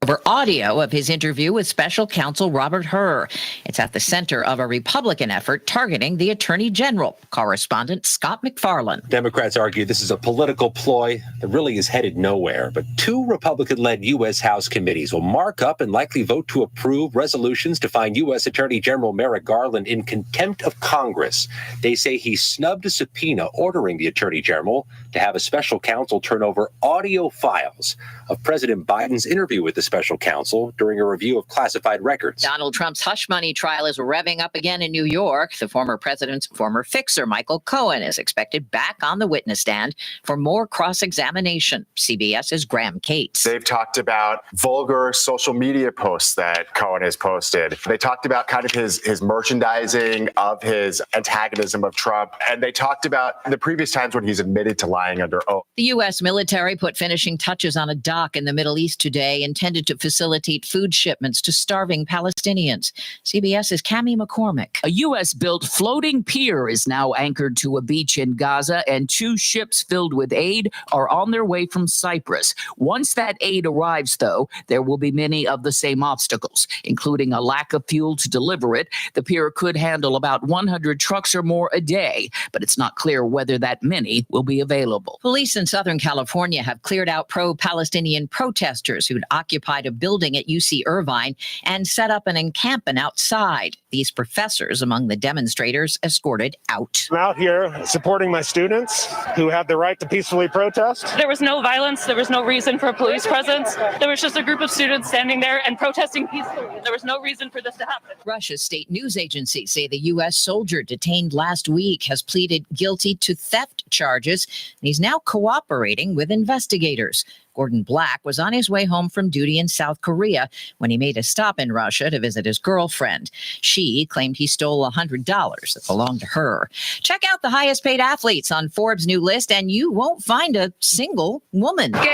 Over audio of his interview with special counsel Robert Hur. It's at the center of a Republican effort targeting the Attorney General. Correspondent Scott McFarland. Democrats argue this is a political ploy that really is headed nowhere. But two Republican-led U.S. House committees will mark up and likely vote to approve resolutions to find U.S. Attorney General Merrick Garland in contempt of Congress. They say he snubbed a subpoena ordering the Attorney General to have a special counsel turn over audio files of President Biden's interview with the special counsel during a review of classified records. Donald Trump's hush money trial is revving up again in New York. The former president's former fixer, Michael Cohen, is expected back on the witness stand for more cross-examination. CBS's Graham Cates. They've talked about vulgar social media posts that Cohen has posted. They talked about kind of his merchandising of his antagonism of Trump. And they talked about the previous times when he's admitted to lying under oath. The U.S. military put finishing touches on a dock in the Middle East today intended to facilitate food shipments to starving Palestinians. CBS's Cammie McCormick. A U.S.-built floating pier is now anchored to a beach in Gaza, and 2 ships filled with aid are on their way from Cyprus. Once that aid arrives, though, there will be many of the same obstacles, including a lack of fuel to deliver it. The pier could handle about 100 trucks or more a day, but it's not clear whether that many will be available. Police in Southern California have cleared out pro-Palestinian protesters who'd occupied a building at UC Irvine and set up an encampment outside. These professors among the demonstrators escorted out. I'm out here supporting my students who have the right to peacefully protest. There was no violence. There was no reason for a police presence. There was just a group of students standing there and protesting peacefully. There was no reason for this to happen. Russia's state news agencies say the U.S. soldier detained last week has pleaded guilty to theft charges, and he's now cooperating with investigators. Gordon Black was on his way home from duty in South Korea when he made a stop in Russia to visit his girlfriend. She claimed he stole $100 that belonged to her. Check out the highest paid athletes on Forbes' new list, and you won't find a single woman. Game, set,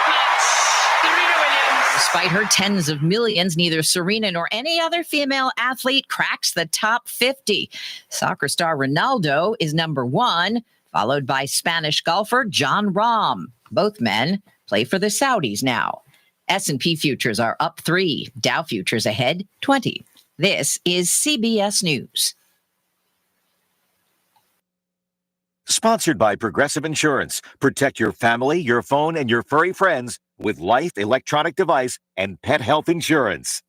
match. Serena Williams. Despite her tens of millions, neither Serena nor any other female athlete cracks the top 50. Soccer star Ronaldo is number 1, followed by Spanish golfer Jon Rahm. Both men play for the Saudis now. S&P futures are up 3. Dow futures ahead 20. This is CBS News. Sponsored by Progressive Insurance. Protect your family, your phone, and your furry friends with life, electronic device, and pet health insurance.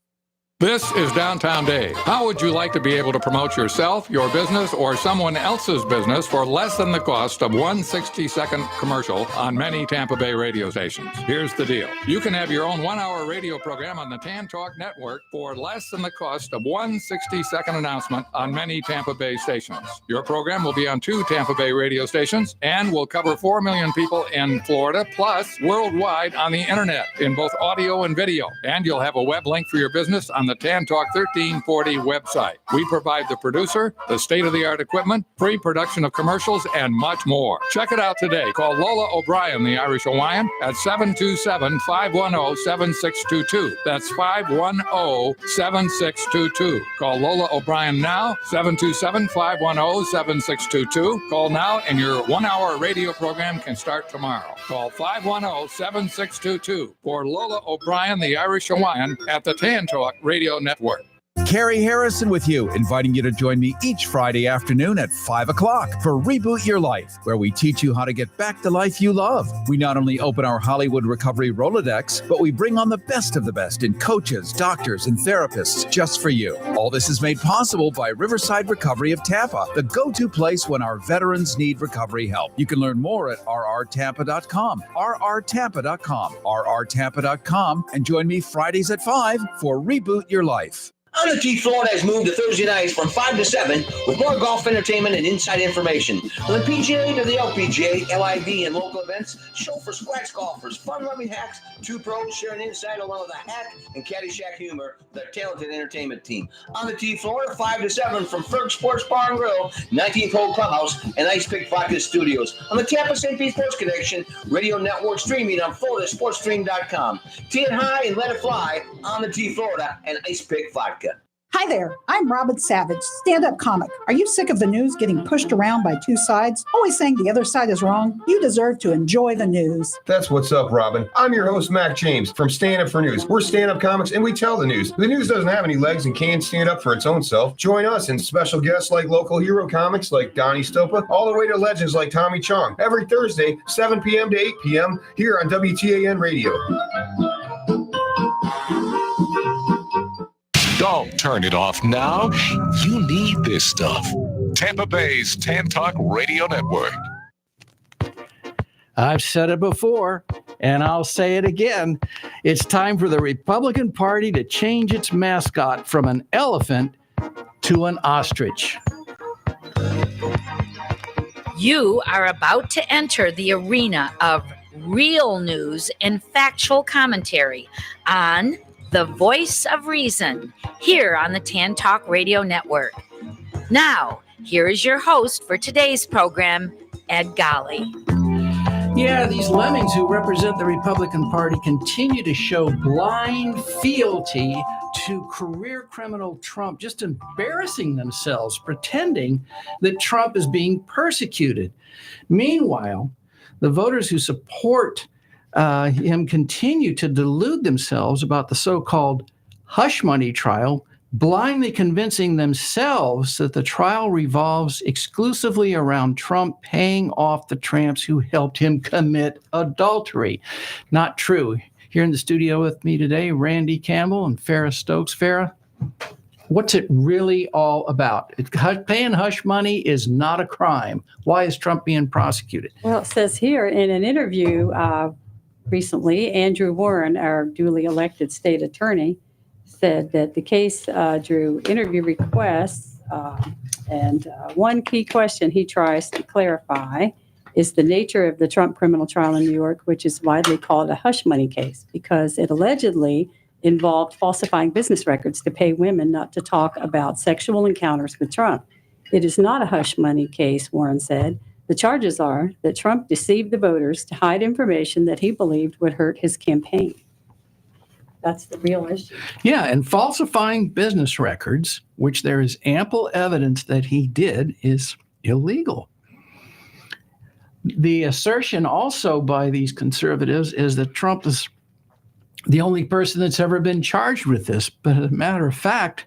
This is Downtown Dade. How would you like to be able to promote yourself, your business, or someone else's business for less than the cost of one 60-second commercial on many Tampa Bay radio stations? Here's the deal. You can have your own 1-hour radio program on the Tan Talk Network for less than the cost of one 60-second announcement on many Tampa Bay stations. Your program will be on 2 Tampa Bay radio stations and will cover 4 million people in Florida, plus worldwide on the internet in both audio and video. And you'll have a web link for your business on the Tan Talk 1340 website. We provide the producer, the state-of-the-art equipment, free production of commercials, and much more. Check it out today. Call Lola O'Brien, the Irish Hawaiian, at 727-510-7622. That's 510-7622. Call Lola O'Brien now, 727-510-7622. Call now, and your 1-hour radio program can start tomorrow. Call 510-7622 for Lola O'Brien, the Irish Hawaiian, at the Tan Talk Radio Network. Carrie Harrison with you, inviting you to join me each Friday afternoon at 5 o'clock for Reboot Your Life, where we teach you how to get back the life you love. We not only open our Hollywood Recovery Rolodex, but we bring on the best of the best in coaches, doctors, and therapists just for you. All this is made possible by Riverside Recovery of Tampa, the go-to place when our veterans need recovery help. You can learn more at rrtampa.com, rrtampa.com, rrtampa.com, and join me Fridays at 5 for Reboot Your Life. On the T, Florida has moved to Thursday nights from 5 to 7 with more golf entertainment and inside information. From the PGA to the LPGA, LIV, and local events, show for scratch golfers, fun-loving hacks, two pros sharing insight along with a hack and Caddyshack humor with their talented entertainment team. On the T, Florida, 5 to 7 from Ferg Sports Bar and Grill, 19th Hole Clubhouse, and Ice Pick Vodka Studios. On the Tampa St. Pete Sports Connection, radio network streaming on FloridaSportsStream.com. Tee it high and let it fly on the T, Florida, and Ice Pick Vodka. Hi there, I'm Robin Savage, stand-up comic. Are you sick of the news getting pushed around by two sides, always saying the other side is wrong? You deserve to enjoy the news. That's what's up, Robin. I'm your host, Mac James, from Stand Up for News. We're stand-up comics, and we tell the news. The news doesn't have any legs and can't stand up for its own self. Join us and special guests like local hero comics like Donnie Stopa, all the way to legends like Tommy Chong, every Thursday, 7 p.m. to 8 p.m. here on WTAN Radio. Don't turn it off now. You need this stuff. Tampa Bay's Tan Talk Radio Network. I've said it before, and I'll say it again. It's time for the Republican Party to change its mascot from an elephant to an ostrich. You are about to enter the arena of real news and factual commentary on the Voice of Reason, here on the Tan Talk Radio Network. Now, here is your host for today's program, Ed Golly. Yeah, these lemmings who represent the Republican Party continue to show blind fealty to career criminal Trump, just embarrassing themselves, pretending that Trump is being persecuted. Meanwhile, the voters who support him continue to delude themselves about the so-called hush money trial, blindly convincing themselves that the trial revolves exclusively around Trump paying off the tramps who helped him commit adultery. Not true. Here in the studio with me today, Randy Campbell and Farrah Stokes. Farrah, what's it really all about? Paying hush money is not a crime. Why is Trump being prosecuted? Well, it says here in an interview recently, Andrew Warren, our duly elected state attorney, said that the case drew interview requests, and one key question he tries to clarify is the nature of the Trump criminal trial in New York, which is widely called a hush money case because it allegedly involved falsifying business records to pay women not to talk about sexual encounters with Trump. It is not a hush money case, Warren said. The charges are that Trump deceived the voters to hide information that he believed would hurt his campaign. That's the real issue. Yeah, and falsifying business records, which there is ample evidence that he did, is illegal. The assertion also by these conservatives is that Trump is the only person that's ever been charged with this. But as a matter of fact,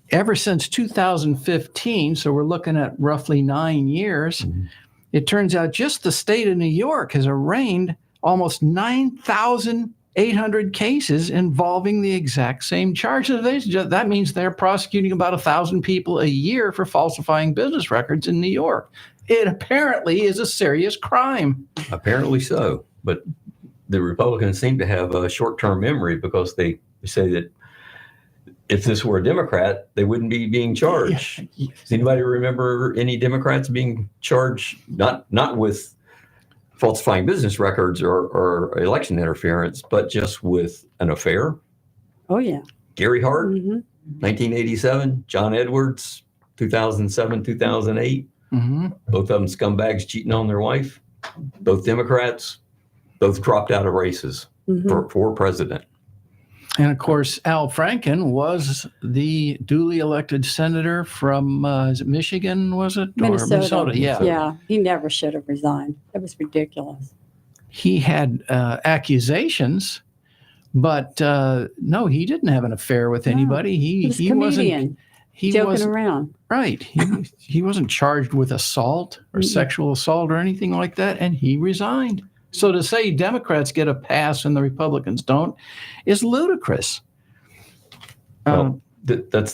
ever since 2015, so we're looking at roughly 9 years, it turns out just the state of New York has arraigned almost 9,800 cases involving the exact same charges. That means they're prosecuting about 1,000 people a year for falsifying business records in New York. It apparently is a serious crime. Apparently so, but the Republicans seem to have a short-term memory because they say that if this were a Democrat, they wouldn't be being charged. Yeah. Does anybody remember any Democrats being charged, not with falsifying business records or election interference, but just with an affair? Oh, yeah. Gary Hart, 1987, John Edwards, 2007, 2008. Both of them scumbags cheating on their wife. Both Democrats, both dropped out of races for president. And of course, Al Franken was the duly elected senator from is it Michigan, was it? Minnesota. Or Minnesota, yeah. Yeah, he never should have resigned. That was ridiculous. He had accusations But no, he didn't have an affair with anybody. He wasn't joking around. Right. He wasn't charged with assault or sexual assault or anything like that, and he resigned. So to say Democrats get a pass and the Republicans don't is ludicrous. Well, that's